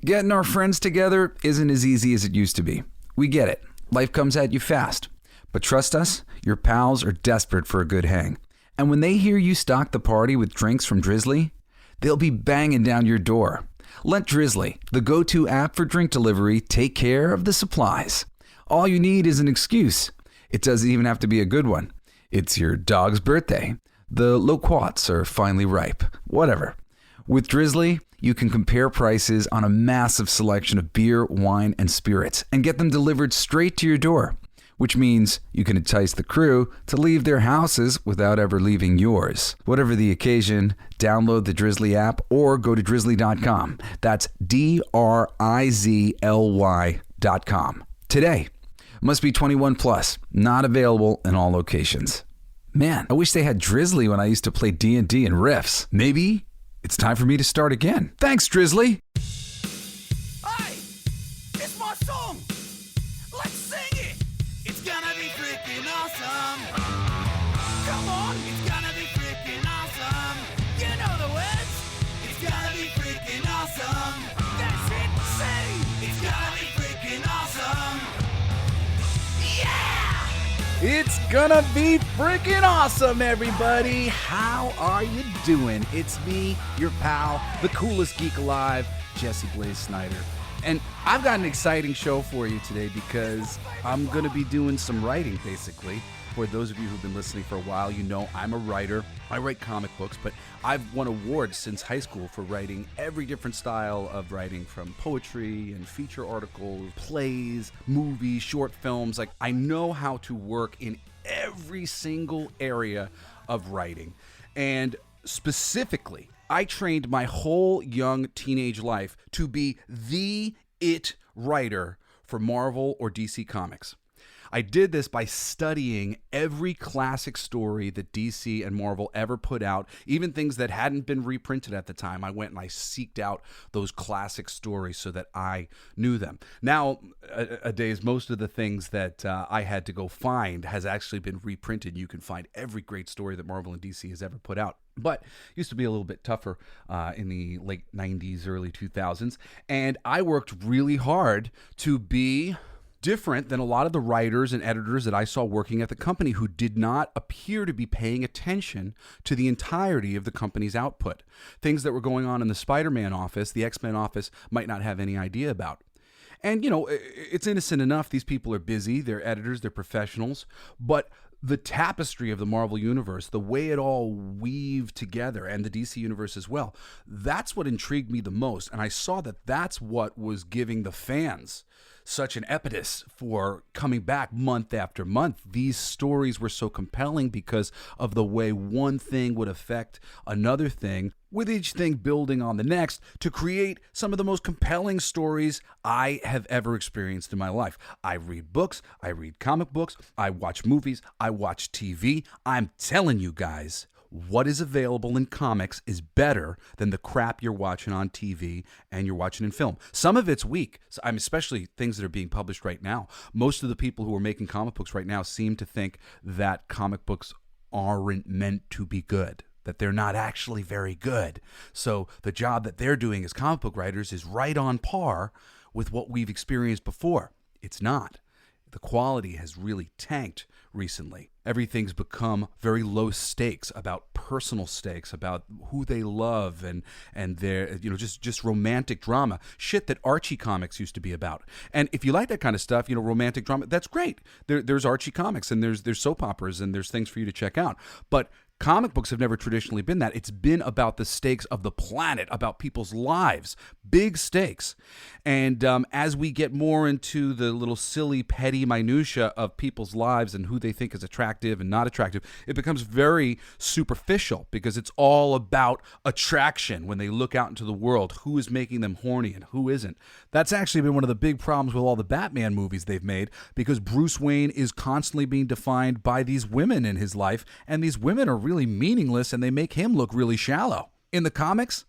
Getting our friends together isn't as easy as it used to be. We get it. Life comes at you fast. But trust us, your pals are desperate for a good hang. And when they hear you stock the party with drinks from Drizzly, they'll be banging down your door. Let Drizzly, the go-to app for drink delivery, take care of the supplies. All you need is an excuse. It doesn't even have to be a good one. It's your dog's birthday. The loquats are finally ripe. Whatever. With Drizzly, you can compare prices on a massive selection of beer, wine, and spirits and get them delivered straight to your door, which means you can entice the crew to leave their houses without ever leaving yours. Whatever the occasion, download the Drizzly app or go to drizzly.com. That's DRIZLY.com. Today. Must be 21 plus. Not available in all locations. Man, I wish they had Drizzly when I used to play D&D and Riffs. Maybe it's time for me to start again. Thanks, Drizzly. Hey, it's my song. Let's sing it. It's gonna be freaking awesome. Come on, it's gonna be freaking awesome. You know the words. It's gonna be freaking awesome. That's it. Say, it's gonna be freaking awesome. Yeah! It's gonna be freaking awesome, everybody. How are you doing? It's me, your pal, the coolest geek alive, Jesse Blaze Snider. And I've got an exciting show for you today because I'm gonna be doing some writing, basically. For those of you who've been listening for a while, you know I'm a writer. I write comic books, but I've won awards since high school for writing every different style of writing, from poetry and feature articles, plays, movies, short films. Like, I know how to work in every single area of writing. And specifically, I trained my whole young teenage life to be the it writer for Marvel or DC Comics. I did this by studying every classic story that DC and Marvel ever put out, even things that hadn't been reprinted at the time. I went and I seeked out those classic stories so that I knew them. Nowadays, most of the things that I had to go find has actually been reprinted. You can find every great story that Marvel and DC has ever put out. But it used to be a little bit tougher in the late 90s, early 2000s. And I worked really hard to be different than a lot of the writers and editors that I saw working at the company, who did not appear to be paying attention to the entirety of the company's output. Things that were going on in the Spider-Man office, the X-Men office, might not have any idea about. And, you know, it's innocent enough. These people are busy. They're editors. They're professionals. But the tapestry of the Marvel Universe, the way it all weaved together, and the DC Universe as well, that's what intrigued me the most. And I saw that that's what was giving the fans such an impetus for coming back month after month. These stories were so compelling because of the way one thing would affect another thing, with each thing building on the next to create some of the most compelling stories I have ever experienced in my life. I read books, I read comic books, I watch movies, I watch TV. I'm telling you guys, what is available in comics is better than the crap you're watching on TV and you're watching in film. Some of it's weak. I'm especially things that are being published right now. Most of the people who are making comic books right now seem to think that comic books aren't meant to be good, that they're not actually very good. So the job that they're doing as comic book writers is right on par with what we've experienced before. It's not. The quality has really tanked recently. Everything's become very low stakes, about personal stakes, about who they love and their, you know, just romantic drama. Shit that Archie comics used to be about. And if you like that kind of stuff, you know, romantic drama, that's great. There's Archie comics and there's soap operas and there's things for you to check out. But comic books have never traditionally been that. It's been about the stakes of the planet, about people's lives, big stakes. And as we get more into the little silly, petty minutia of people's lives and who they think is attractive and not attractive, it becomes very superficial because it's all about attraction when they look out into the world. Who is making them horny and who isn't? That's actually been one of the big problems with all the Batman movies they've made, because Bruce Wayne is constantly being defined by these women in his life, and these women are really meaningless and they make him look really shallow. In the comics,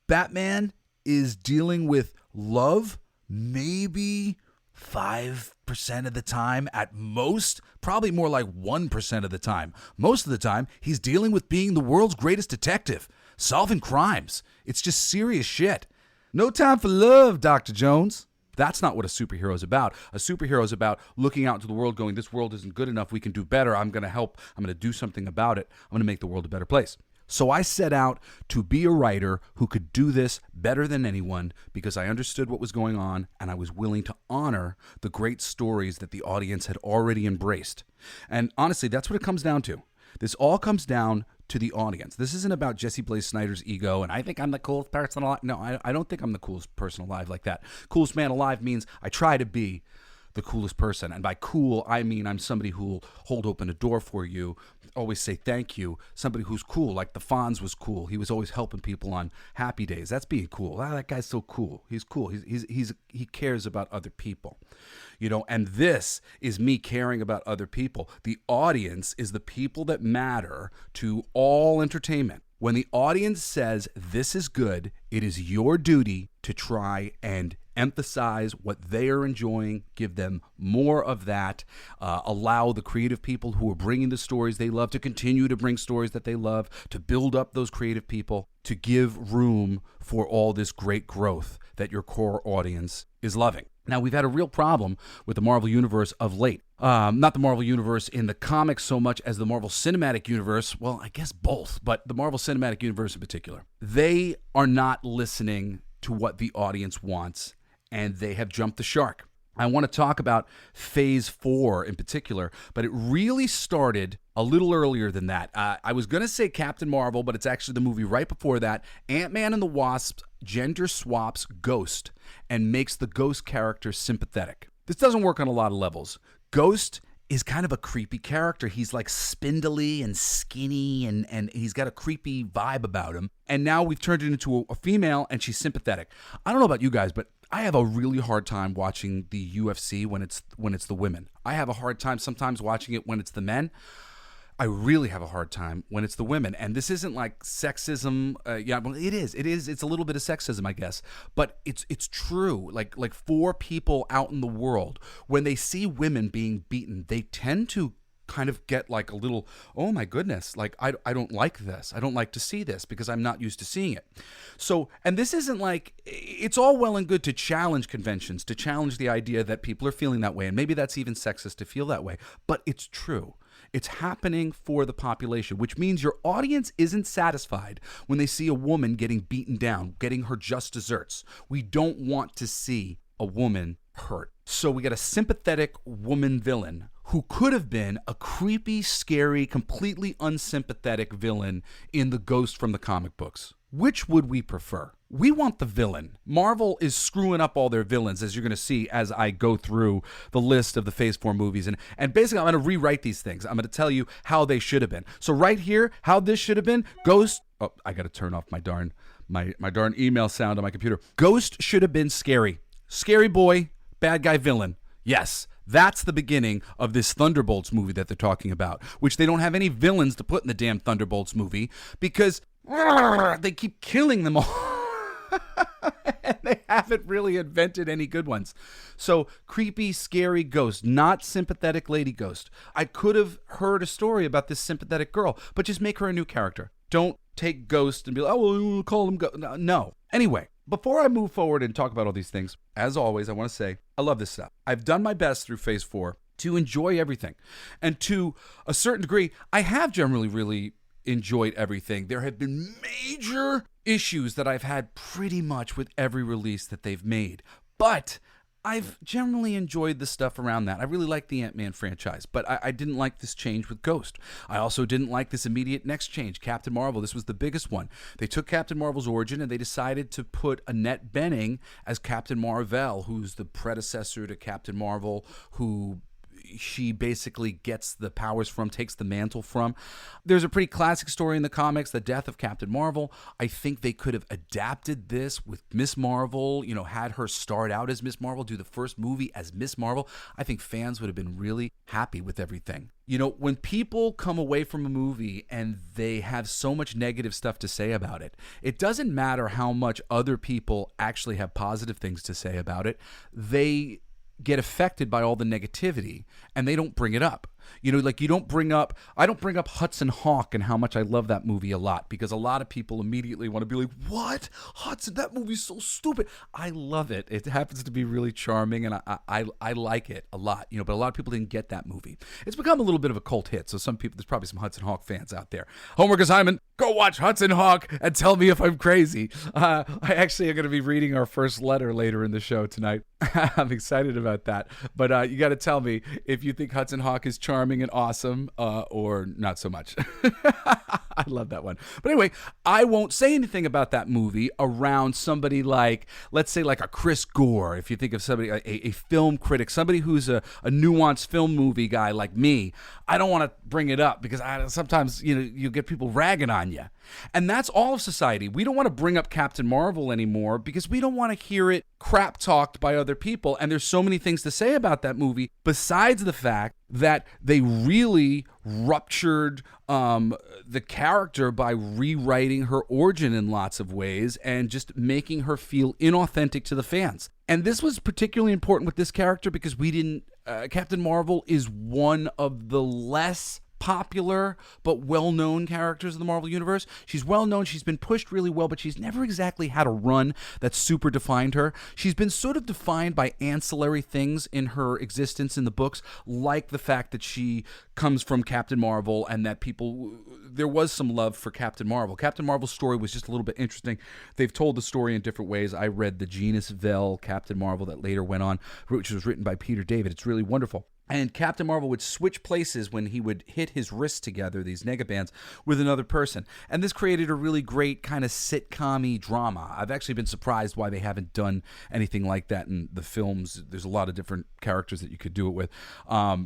Batman is dealing with love maybe 5% of the time at most, probably more like 1% of the time. Most of the time, he's dealing with being the world's greatest detective, solving crimes. It's just serious shit. No time for love, Dr. Jones. That's not what a superhero is about. A superhero is about looking out into the world going, this world isn't good enough. We can do better. I'm going to help. I'm going to do something about it. I'm going to make the world a better place. So I set out to be a writer who could do this better than anyone because I understood what was going on and I was willing to honor the great stories that the audience had already embraced. And honestly, that's what it comes down to. This all comes down to the audience. This isn't about Jesse Blaze Snider's ego and I think I'm the coolest person alive. No, I don't think I'm the coolest person alive like that. Coolest man alive means I try to be the coolest person. And by cool, I mean I'm somebody who will hold open a door for you, always say thank you, somebody who's cool, like the Fonz was cool. He was always helping people on happy days. That's being cool. That guy's so cool. He's cool. He cares about other people. And this is me caring about other people. The audience is the people that matter to all entertainment. When the audience says this is good, it is your duty to try and emphasize what they are enjoying, give them more of that, allow the creative people who are bringing the stories they love to continue to bring stories that they love, to build up those creative people, to give room for all this great growth that your core audience is loving. Now, we've had a real problem with the Marvel Universe of late. Not the Marvel Universe in the comics so much as the Marvel Cinematic Universe. Well, I guess both, but the Marvel Cinematic Universe in particular. They are not listening to what the audience wants, and they have jumped the shark. I want to talk about Phase 4 in particular, but it really started a little earlier than that. I was going to say Captain Marvel, but it's actually the movie right before that. Ant-Man and the Wasp gender swaps Ghost and makes the Ghost character sympathetic. This doesn't work on a lot of levels. Ghost is kind of a creepy character. He's like spindly and skinny and he's got a creepy vibe about him. And now we've turned it into a female and she's sympathetic. I don't know about you guys, but I have a really hard time watching the UFC when it's the women. I have a hard time sometimes watching it when it's the men. I really have a hard time when it's the women. And this isn't like sexism. Well, it is. It's a little bit of sexism, I guess. But it's true. Like for people out in the world, when they see women being beaten, they tend to kind of get like a little, oh my goodness, like I don't like this. I don't like to see this because I'm not used to seeing it. So, and this isn't like, it's all well and good to challenge conventions, to challenge the idea that people are feeling that way. And maybe that's even sexist to feel that way, but it's true. It's happening for the population, which means your audience isn't satisfied when they see a woman getting beaten down, getting her just desserts. We don't want to see a woman hurt. So we got a sympathetic woman villain who could have been a creepy, scary, completely unsympathetic villain in the Ghost from the comic books. Which would we prefer? We want the villain. Marvel is screwing up all their villains, as you're going to see as I go through the list of the Phase 4 movies. And basically, I'm going to rewrite these things. I'm going to tell you how they should have been. So right here, how this should have been, Ghost... Oh, I got to turn off my darn email sound on my computer. Ghost should have been scary. Scary boy, bad guy villain. Yes, that's the beginning of this Thunderbolts movie that they're talking about, which they don't have any villains to put in the damn Thunderbolts movie because they keep killing them all. And they haven't really invented any good ones. So, creepy, scary Ghost, not sympathetic lady Ghost. I could have heard a story about this sympathetic girl, but just make her a new character. Don't take Ghost and be like, oh, we'll call him Ghost. No. Anyway, before I move forward and talk about all these things, as always, I want to say I love this stuff. I've done my best through Phase 4 to enjoy everything. And to a certain degree, I have generally really enjoyed everything. There have been major issues that I've had pretty much with every release that they've made. But I've generally enjoyed the stuff around that. I really like the Ant-Man franchise, but I didn't like this change with Ghost. I also didn't like this immediate next change, Captain Marvel. This was the biggest one. They took Captain Marvel's origin and they decided to put Annette Bening as Captain Marvel, who's the predecessor to Captain Marvel, who she basically gets the powers from, takes the mantle from. There's a pretty classic story in the comics, the death of Captain Marvel. I think they could have adapted this with Miss Marvel, had her start out as Miss Marvel, do the first movie as Miss Marvel. I think fans would have been really happy with everything. When people come away from a movie and they have so much negative stuff to say about it, it doesn't matter how much other people actually have positive things to say about it. They get affected by all the negativity and they don't bring it up. You know, like I don't bring up Hudson Hawk and how much I love that movie a lot, because a lot of people immediately want to be like, what? Hudson, that movie's so stupid. I love it. It happens to be really charming, and I like it a lot, you know, but a lot of people didn't get that movie. It's become a little bit of a cult hit, so there's probably some Hudson Hawk fans out there. Homework assignment, go watch Hudson Hawk and tell me if I'm crazy. I actually am going to be reading our first letter later in the show tonight. I'm excited about that. But you got to tell me if you think Hudson Hawk is charming and awesome or not so much. I love that one. But anyway, I won't say anything about that movie around somebody like, let's say like a Chris Gore. If you think of somebody, a film critic, somebody who's a nuanced film movie guy like me, I don't want to bring it up because sometimes, you know, you get people ragging on you. And that's all of society. We don't want to bring up Captain Marvel anymore because we don't want to hear it crap talked by other people. And there's so many things to say about that movie besides the fact that they really ruptured the character by rewriting her origin in lots of ways and just making her feel inauthentic to the fans. And this was particularly important with this character because Captain Marvel is one of the less popular but well-known characters in the Marvel Universe. She's well-known, she's been pushed really well, but she's never exactly had a run that super defined her. She's been sort of defined by ancillary things in her existence in the books, like the fact that she comes from Captain Marvel and that there was some love for Captain Marvel. Captain Marvel's story was just a little bit interesting. They've told the story in different ways. I read the Genus Vell Captain Marvel that later went on, which was written by Peter David. It's really wonderful. And Captain Marvel would switch places when he would hit his wrists together, these negabands, with another person. And this created a really great kind of sitcom-y drama. I've actually been surprised why they haven't done anything like that in the films. There's a lot of different characters that you could do it with.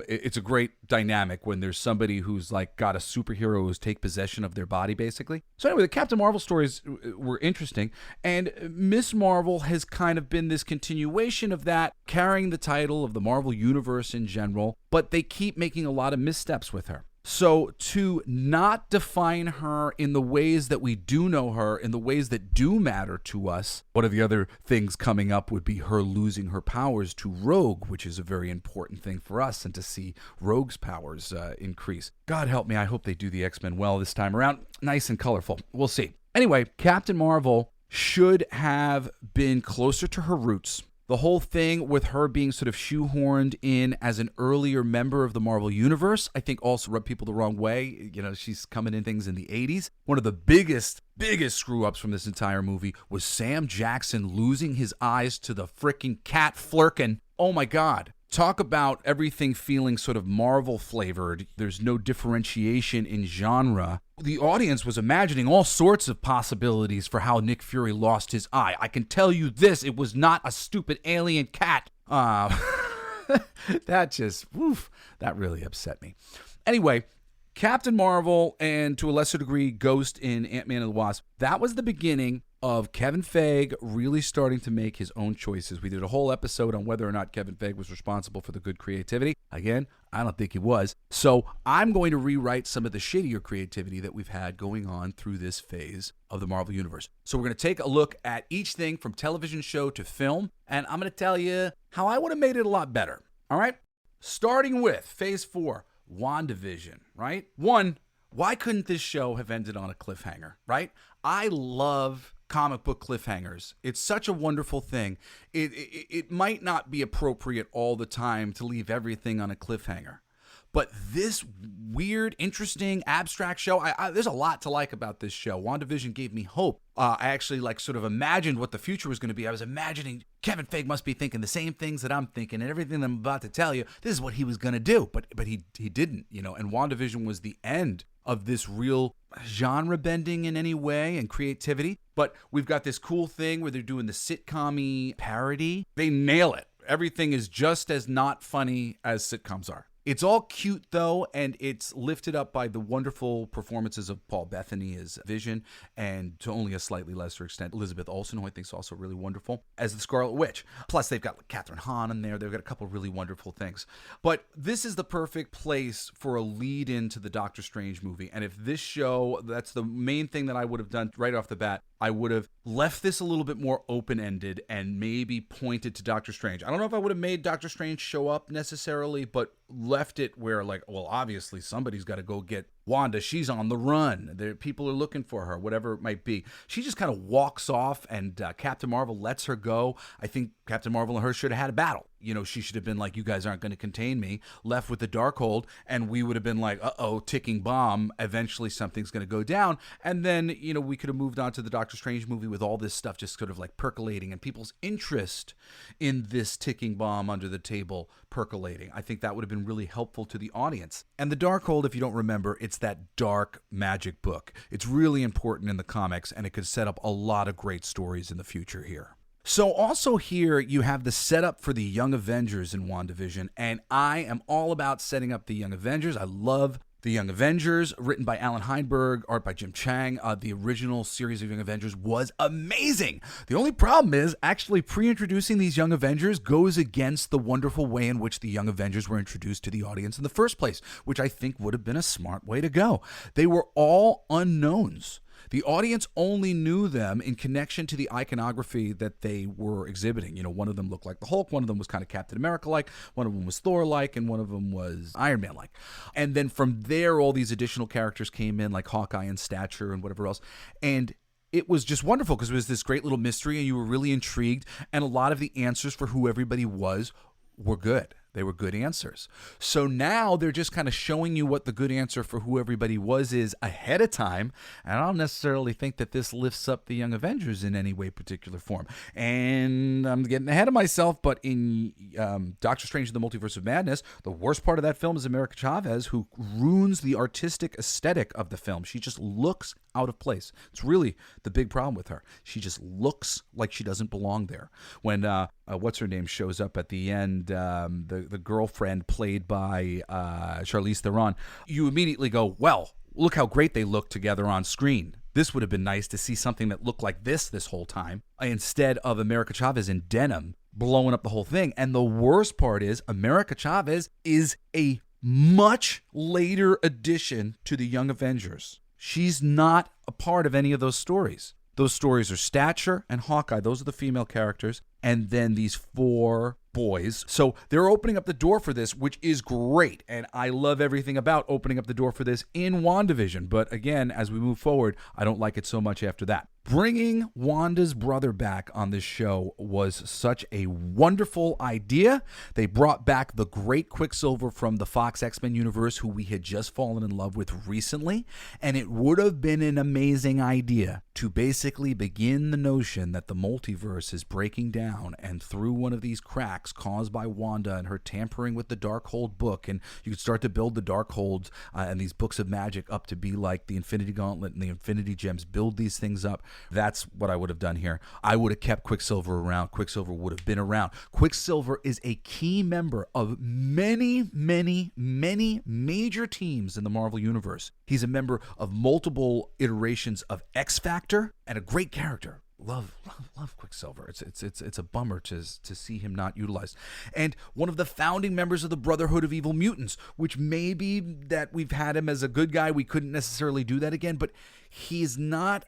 It's a great dynamic when there's somebody who's like got a superhero who's take possession of their body, basically. So anyway, the Captain Marvel stories were interesting. And Miss Marvel has kind of been this continuation of that, carrying the title of the Marvel Universe in general. But they keep making a lot of missteps with her. So to not define her in the ways that we do know her, in the ways that do matter to us, one of the other things coming up would be her losing her powers to Rogue, which is a very important thing for us, and to see Rogue's powers increase. God help me, I hope they do the X-Men well this time around. Nice and colorful. We'll see. Anyway, Captain Marvel should have been closer to her roots. The whole thing with her being sort of shoehorned in as an earlier member of the Marvel Universe, I think also rubbed people the wrong way. You know, she's coming in things in the 80s. One of the biggest screw-ups from this entire movie was Sam Jackson losing his eyes to the frickin' cat Flurkin. Oh my God. Talk about everything feeling sort of Marvel-flavored. There's no differentiation in genre. The audience was imagining all sorts of possibilities for how Nick Fury lost his eye. I can tell you this, it was not a stupid alien cat. That really upset me. Anyway, Captain Marvel and to a lesser degree Ghost in Ant-Man and the Wasp, that was the beginning of Kevin Feige really starting to make his own choices. We did a whole episode on whether or not Kevin Feige was responsible for the good creativity. Again, I don't think he was. So I'm going to rewrite some of the shittier creativity that we've had going on through this phase of the Marvel Universe. So we're going to take a look at each thing from television show to film, and I'm going to tell you how I would have made it a lot better. All right? Starting with Phase 4, WandaVision, right? One, why couldn't this show have ended on a cliffhanger, right? I love comic book cliffhangers. It's such a wonderful thing. It might not be appropriate all the time to leave everything on a cliffhanger. But this weird, interesting, abstract show, there's a lot to like about this show. WandaVision gave me hope. I actually sort of imagined what the future was going to be. I was imagining Kevin Feige must be thinking the same things that I'm thinking, and everything that I'm about to tell you, this is what he was going to do. But he didn't, and WandaVision was the end of this real genre bending in any way and creativity. But we've got this cool thing where they're doing the sitcom-y parody. They nail it. Everything is just as not funny as sitcoms are. It's all cute, though, and it's lifted up by the wonderful performances of Paul Bettany as Vision, and to only a slightly lesser extent, Elizabeth Olsen, who I think is also really wonderful, as the Scarlet Witch. Plus, they've got Catherine Hahn in there. They've got a couple really wonderful things. But this is the perfect place for a lead-in to the Doctor Strange movie, and if this show, that's the main thing that I would have done right off the bat, I would have left this a little bit more open-ended and maybe pointed to Doctor Strange. I don't know if I would have made Doctor Strange show up necessarily, but left it where, like, well, obviously somebody's got to go get Wanda. She's on the run. People are looking for her, whatever it might be. She just kind of walks off, and Captain Marvel lets her go. I think Captain Marvel and her should have had a battle. You know, she should have been like, you guys aren't going to contain me, left with the Darkhold, and we would have been like, uh-oh, ticking bomb. Eventually something's going to go down. And then, you know, we could have moved on to the Doctor Strange movie with all this stuff just sort of like percolating and people's interest in this ticking bomb under the table percolating. I think that would have been really helpful to the audience. And the Darkhold, if you don't remember, it's that dark magic book. It's really important in the comics, and it could set up a lot of great stories in the future here. So also here you have the setup for the Young Avengers in WandaVision, and I am all about setting up the Young Avengers. I love the Young Avengers, written by Alan Heinberg, art by Jim Chang. The original series of Young Avengers was amazing. The only problem is actually pre-introducing these Young Avengers goes against the wonderful way in which the Young Avengers were introduced to the audience in the first place, which I think would have been a smart way to go. They were all unknowns. The audience only knew them in connection to the iconography that they were exhibiting. You know, one of them looked like the Hulk, one of them was kind of Captain America-like, one of them was Thor-like, and one of them was Iron Man-like. And then from there, all these additional characters came in, like Hawkeye and Stature and whatever else. And it was just wonderful because it was this great little mystery, and you were really intrigued, and a lot of the answers for who everybody was were good. They were good answers. So now they're just kind of showing you what the good answer for who everybody was is ahead of time. And I don't necessarily think that this lifts up the Young Avengers in any way, particular form. And I'm getting ahead of myself, but in Doctor Strange in the Multiverse of Madness, the worst part of that film is America Chavez, who ruins the artistic aesthetic of the film. She just looks out of place. It's really the big problem with her. She just looks like she doesn't belong there. When what's her name shows up at the end, the girlfriend played by Charlize Theron, you immediately go, well, look how great they look together on screen. This would have been nice to see something that looked like this whole time, instead of America Chavez in denim blowing up the whole thing. And the worst part is America Chavez is a much later addition to the Young Avengers. She's not a part of any of those stories. Those stories are Stature and Hawkeye. Those are the female characters. And then these 4 boys. So they're opening up the door for this, which is great. And I love everything about opening up the door for this in WandaVision. But again, as we move forward, I don't like it so much after that. Bringing Wanda's brother back on this show was such a wonderful idea. They brought back the great Quicksilver from the Fox X-Men universe, who we had just fallen in love with recently. And it would have been an amazing idea to basically begin the notion that the multiverse is breaking down, and through one of these cracks caused by Wanda and her tampering with the Darkhold book, and you could start to build the Darkholds and these books of magic up to be like the Infinity Gauntlet and the Infinity Gems, build these things up. That's what I would have done here. I would have kept Quicksilver around. Quicksilver would have been around. Quicksilver is a key member of many, many, many major teams in the Marvel Universe. He's a member of multiple iterations of X Factor and a great character. Love Quicksilver. It's a bummer to see him not utilized. And one of the founding members of the Brotherhood of Evil Mutants, which may be that we've had him as a good guy. We couldn't necessarily do that again, but he's not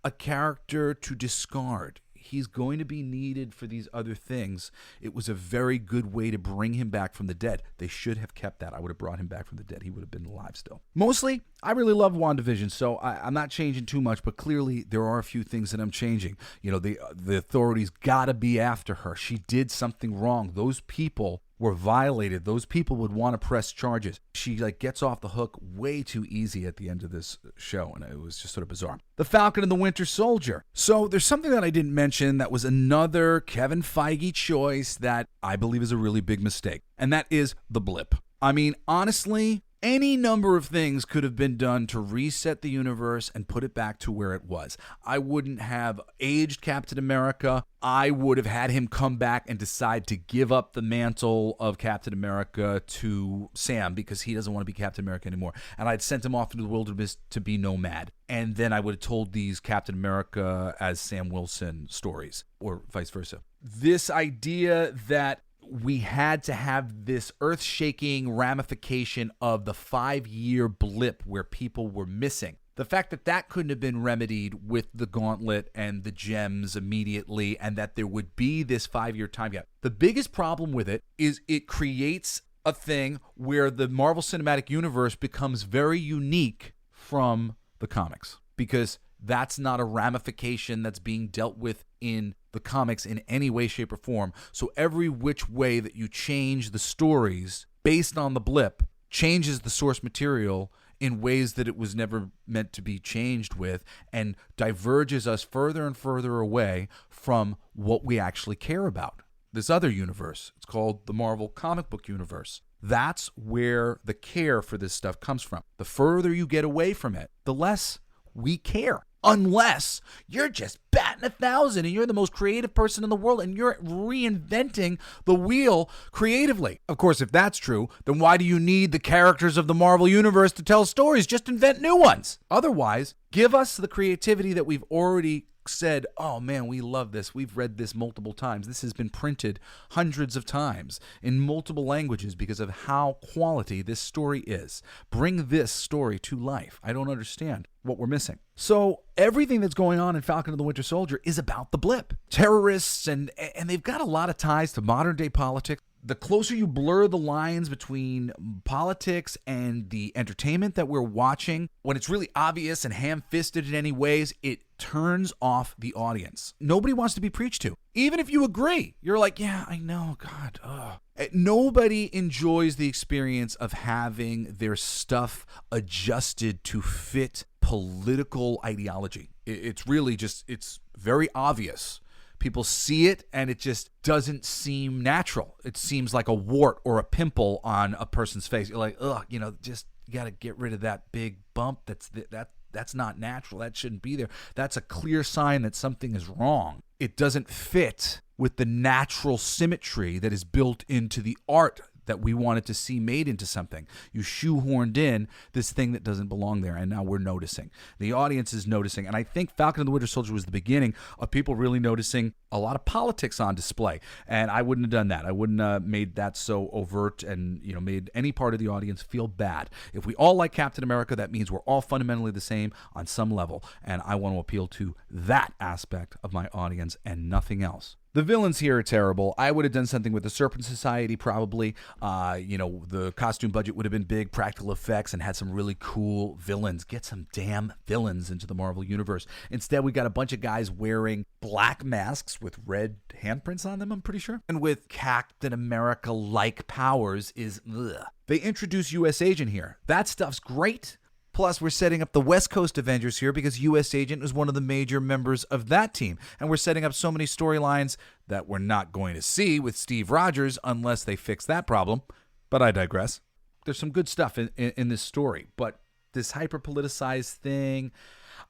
a character to discard. He's going to be needed for these other things. It was a very good way to bring him back from the dead. They should have kept that. I would have brought him back from the dead. He would have been alive still. Mostly, I really love WandaVision, so I'm not changing too much, but clearly there are a few things that I'm changing. You know, the authorities got to be after her. She did something wrong. Those people were violated. Those people would want to press charges. She gets off the hook way too easy at the end of this show, and it was just sort of bizarre. The Falcon and the Winter Soldier. So there's something that I didn't mention that was another Kevin Feige choice that I believe is a really big mistake, and that is the blip. I mean, honestly, any number of things could have been done to reset the universe and put it back to where it was. I wouldn't have aged Captain America. I would have had him come back and decide to give up the mantle of Captain America to Sam because he doesn't want to be Captain America anymore. And I'd sent him off into the wilderness to be nomad. And then I would have told these Captain America as Sam Wilson stories, or vice versa. This idea that we had to have this earth-shaking ramification of the 5-year blip where people were missing. The fact that that couldn't have been remedied with the gauntlet and the gems immediately, and that there would be this 5-year time gap. The biggest problem with it is it creates a thing where the Marvel Cinematic Universe becomes very unique from the comics, because that's not a ramification that's being dealt with in the comics in any way, shape, or form. So every which way that you change the stories based on the blip changes the source material in ways that it was never meant to be changed with, and diverges us further and further away from what we actually care about. This other universe, it's called the Marvel comic book universe. That's where the care for this stuff comes from. The further you get away from it, the less we care. Unless you're just batting 1,000 and you're the most creative person in the world and you're reinventing the wheel creatively. Of course, if that's true, then why do you need the characters of the Marvel Universe to tell stories? Just invent new ones. Otherwise, give us the creativity that we've already said, oh man, we love this. We've read this multiple times. This has been printed hundreds of times in multiple languages because of how quality this story is. Bring this story to life. I don't understand what we're missing. So everything that's going on in Falcon and the Winter Soldier is about the blip. Terrorists, and they've got a lot of ties to modern day politics. The closer you blur the lines between politics and the entertainment that we're watching, when it's really obvious and ham-fisted in any ways, it turns off the audience. Nobody wants to be preached to. Even if you agree, you're like, yeah, I know, God, ugh. Nobody enjoys the experience of having their stuff adjusted to fit political ideology. It's really just, it's very obvious. People see it and it just doesn't seem natural. It seems like a wart or a pimple on a person's face. You're like, ugh, just you got to get rid of that big bump. That's not natural. That shouldn't be there. That's a clear sign that something is wrong. It doesn't fit with the natural symmetry that is built into the art that we wanted to see made into something. You shoehorned in this thing that doesn't belong there, and now we're noticing. The audience is noticing, and I think Falcon and the Winter Soldier was the beginning of people really noticing a lot of politics on display, and I wouldn't have done that. I wouldn't have made that so overt and made any part of the audience feel bad. If we all like Captain America, that means we're all fundamentally the same on some level, and I want to appeal to that aspect of my audience and nothing else. The villains here are terrible. I would have done something with the Serpent Society probably. The costume budget would have been big, practical effects, and had some really cool villains. Get some damn villains into the Marvel Universe. Instead, we got a bunch of guys wearing black masks with red handprints on them, I'm pretty sure. And with Captain America-like powers is ugh. They introduce U.S. Agent here. That stuff's great. Plus, we're setting up the West Coast Avengers here because U.S. Agent is one of the major members of that team. And we're setting up so many storylines that we're not going to see with Steve Rogers unless they fix that problem. But I digress. There's some good stuff in this story. But this hyper-politicized thing,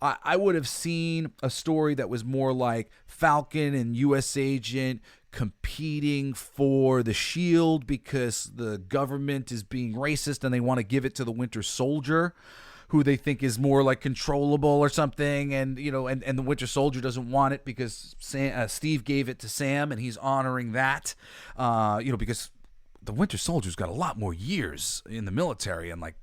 I would have seen a story that was more like Falcon and U.S. Agent competing for the shield because the government is being racist and they want to give it to the Winter Soldier, who they think is more like controllable or something, and the Winter Soldier doesn't want it because Steve gave it to Sam, and he's honoring that, because the Winter Soldier's got a lot more years in the military and like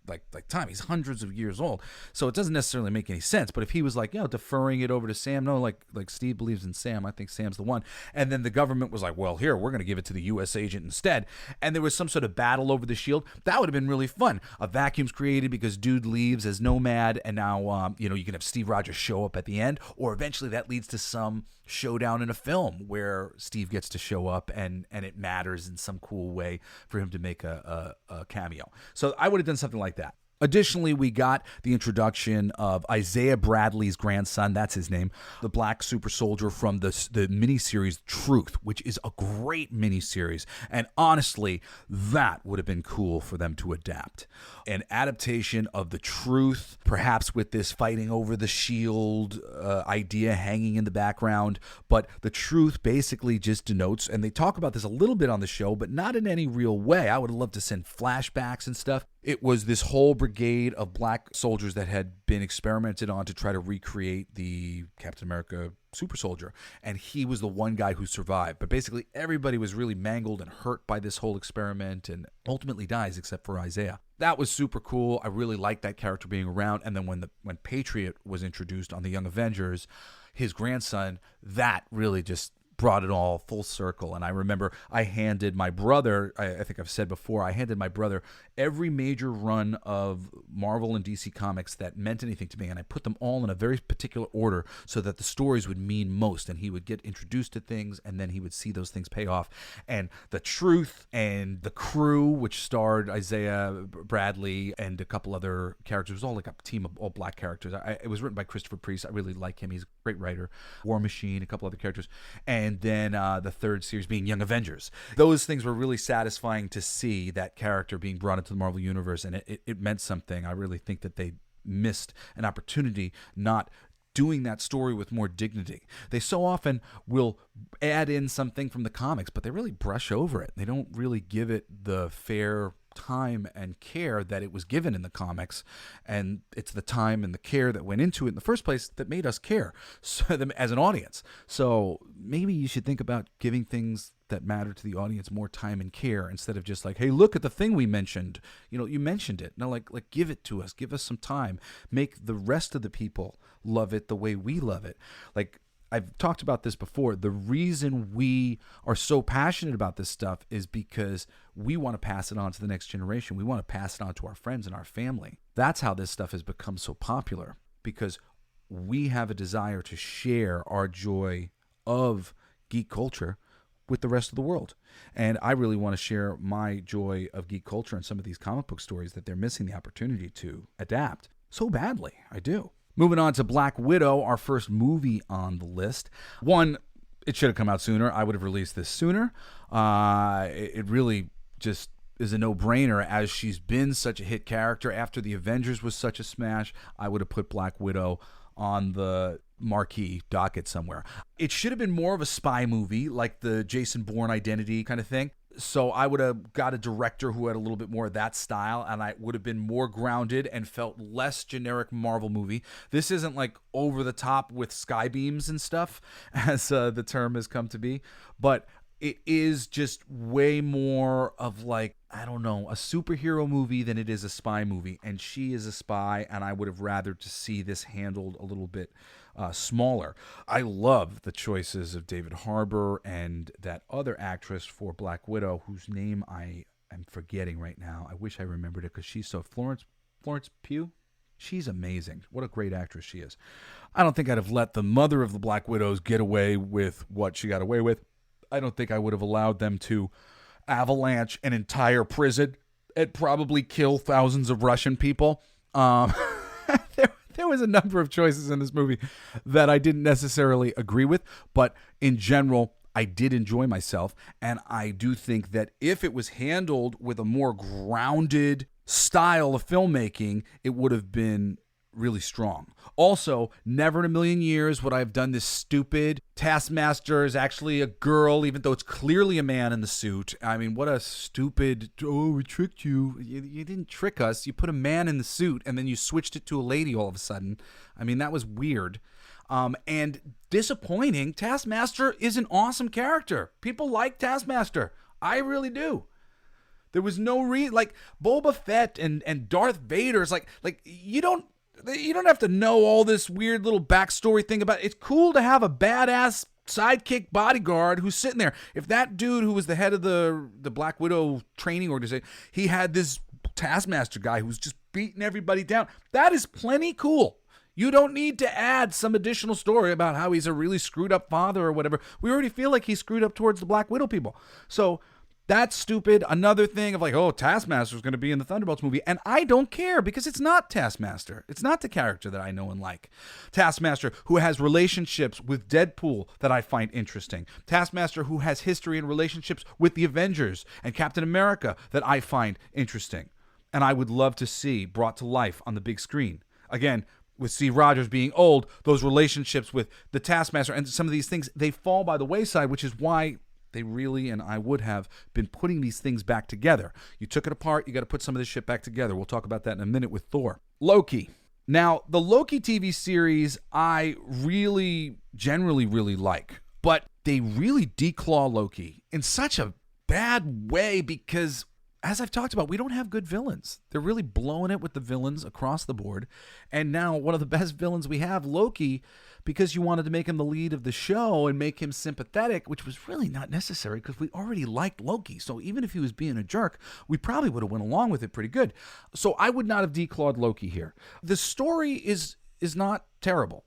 time. He's hundreds of years old, so it doesn't necessarily make any sense. But if he was like, deferring it over to Sam, no, like Steve believes in Sam, I think Sam's the one. And then the government was like, well, here, we're going to give it to the U.S. Agent instead. And there was some sort of battle over the shield. That would have been really fun. A vacuum's created because dude leaves as Nomad, and now you can have Steve Rogers show up at the end, or eventually that leads to some showdown in a film where Steve gets to show up and it matters in some cool way for him to make a cameo. So I would have done something like that. Additionally, we got the introduction of Isaiah Bradley's grandson, that's his name, the black super soldier from the miniseries Truth, which is a great miniseries. And honestly, that would have been cool for them to adapt. An adaptation of the Truth, perhaps with this fighting over the shield idea hanging in the background. But the Truth basically just denotes, and they talk about this a little bit on the show, but not in any real way. I would have loved to send flashbacks and stuff. It was this whole brigade of black soldiers that had been experimented on to try to recreate the Captain America super soldier. And he was the one guy who survived. But basically everybody was really mangled and hurt by this whole experiment and ultimately dies except for Isaiah. that was super cool. I really liked that character being around. And then when Patriot was introduced on the Young Avengers, his grandson, that really just brought it all full circle. And I remember I handed my brother, I think I've said before, I handed my brother every major run of Marvel and DC comics that meant anything to me, and I put them all in a very particular order so that the stories would mean most, and he would get introduced to things, and then he would see those things pay off. And The Truth and The Crew, which starred Isaiah Bradley and a couple other characters, it was all like a team of all black characters. It was written by Christopher Priest. I really like him. He's a great writer. War Machine, a couple other characters. And then the third series being Young Avengers. Those things were really satisfying to see that character being brought into the Marvel Universe, and it meant something. I really think that they missed an opportunity not doing that story with more dignity. They so often will add in something from the comics, but they really brush over it. They don't really give it the fair time and care that it was given in the comics, and it's the time and the care that went into it in the first place that made us care as an audience. So maybe you should think about giving things that matter to the audience more time and care, instead of just like, hey, look at the thing we mentioned. You mentioned it. No, like give it to us. Give us some time. Make the rest of the people love it the way we love it. Like, I've talked about this before. The reason we are so passionate about this stuff is because we want to pass it on to the next generation. We want to pass it on to our friends and our family. That's how this stuff has become so popular, because we have a desire to share our joy of geek culture with the rest of the world. And I really want to share my joy of geek culture and some of these comic book stories that they're missing the opportunity to adapt so badly. I do. Moving on to Black Widow, our first movie on the list. One, it should have come out sooner. I would have released this sooner. It really just is a no-brainer, as she's been such a hit character. After the Avengers was such a smash, I would have put Black Widow on the marquee docket somewhere. It should have been more of a spy movie, like the Jason Bourne Identity kind of thing. So I would have got a director who had a little bit more of that style, and I would have been more grounded and felt less generic Marvel movie. This isn't like over the top with sky beams and stuff, as the term has come to be, but it is just way more of like, I don't know, a superhero movie than it is a spy movie. And she is a spy, and I would have rather to see this handled a little bit smaller. I love the choices of David Harbour and that other actress for Black Widow, whose name I am forgetting right now. I wish I remembered it, because she's so Florence Pugh. She's amazing. What a great actress she is. I don't think I'd have let the mother of the Black Widows get away with what she got away with. I don't think I would have allowed them to avalanche an entire prison and probably kill thousands of Russian people. There was a number of choices in this movie that I didn't necessarily agree with, but in general, I did enjoy myself. And I do think that if it was handled with a more grounded style of filmmaking, it would have been really strong. Also, never in a million years would I have done this stupid Taskmaster is actually a girl, even though it's clearly a man in the suit. I mean, what a stupid, oh, we tricked you. You didn't trick us. You put a man in the suit, and then you switched it to a lady all of a sudden. I mean, that was weird. And disappointing. Taskmaster is an awesome character. People like Taskmaster. I really do. There was no reason, like Boba Fett and Darth Vader's like you don't have to know all this weird little backstory thing about it. It's cool to have a badass sidekick bodyguard who's sitting there. If that dude who was the head of the Black Widow training organization, he had this Taskmaster guy who's just beating everybody down, that is plenty cool. You don't need to add some additional story about how he's a really screwed up father or whatever. We already feel like he's screwed up towards the Black Widow people. So that's stupid. Another thing of like, oh, Taskmaster's going to be in the Thunderbolts movie. And I don't care, because it's not Taskmaster. It's not the character that I know and like. Taskmaster, who has relationships with Deadpool that I find interesting. Taskmaster, who has history and relationships with the Avengers and Captain America that I find interesting. And I would love to see brought to life on the big screen. Again, with Steve Rogers being old, those relationships with the Taskmaster and some of these things, they fall by the wayside, which is why they really, and I would have been putting these things back together. You took it apart, you got to put some of this shit back together. We'll talk about that in a minute with Thor. Loki. Now, the Loki TV series, I really, generally really like, but they really declaw Loki in such a bad way, because as I've talked about, we don't have good villains. They're really blowing it with the villains across the board. And now one of the best villains we have, Loki, because you wanted to make him the lead of the show and make him sympathetic, which was really not necessary because we already liked Loki. So even if he was being a jerk, we probably would have went along with it pretty good. So I would not have declawed Loki here. The story is not terrible.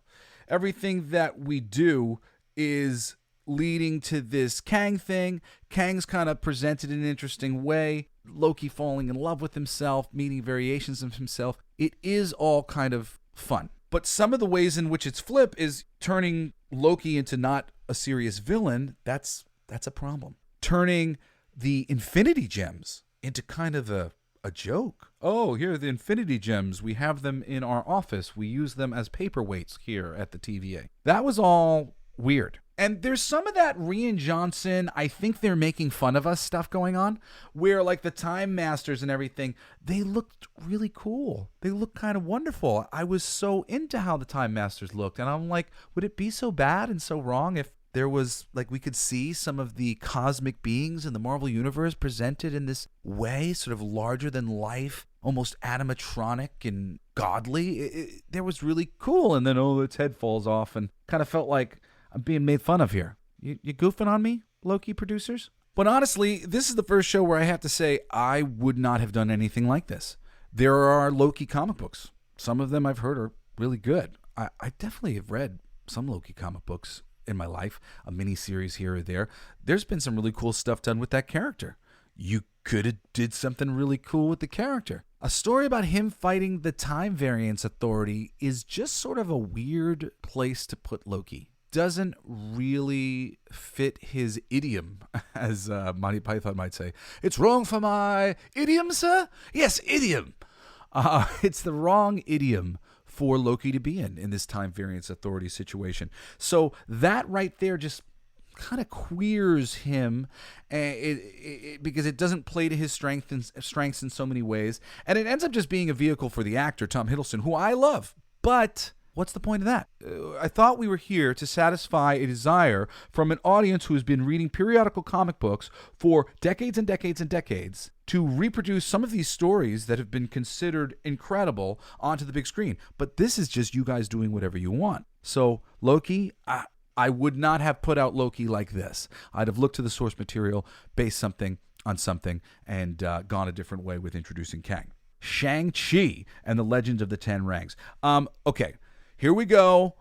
Everything that we do is leading to this Kang thing. Kang's kind of presented in an interesting way. Loki falling in love with himself, meeting variations of himself. It is all kind of fun. But some of the ways in which it's flip is turning Loki into not a serious villain. That's a problem. Turning the Infinity Gems into kind of a joke. Oh, here are the Infinity Gems. We have them in our office. We use them as paperweights here at the TVA. That was all weird. And there's some of that Rian Johnson, I think they're making fun of us stuff going on, where like the Time Masters and everything, they looked really cool. They looked kind of wonderful. I was so into how the Time Masters looked. And I'm like, would it be so bad and so wrong if there was, like, we could see some of the cosmic beings in the Marvel Universe presented in this way, sort of larger than life, almost animatronic and godly? There was really cool. And then, its head falls off and kind of felt like I'm being made fun of here. You goofing on me, Loki producers? But honestly, this is the first show where I have to say I would not have done anything like this. There are Loki comic books. Some of them I've heard are really good. I definitely have read some Loki comic books in my life, a mini-series here or there. There's been some really cool stuff done with that character. You could have did something really cool with the character. A story about him fighting the Time Variance Authority is just sort of a weird place to put Loki. Doesn't really fit his idiom, as Monty Python might say. It's wrong for my idiom, sir? Yes, idiom. It's the wrong idiom for Loki to be in this Time Variance Authority situation. So that right there just kind of queers him, because it doesn't play to his strengths in so many ways, and it ends up just being a vehicle for the actor Tom Hiddleston, who I love. But what's the point of that? I thought we were here to satisfy a desire from an audience who has been reading periodical comic books for decades and decades and decades to reproduce some of these stories that have been considered incredible onto the big screen. But this is just you guys doing whatever you want. So Loki, I would not have put out Loki like this. I'd have looked to the source material, based something on something, and gone a different way with introducing Kang. Shang-Chi and the Legend of the Ten Rings. Okay. Here we go,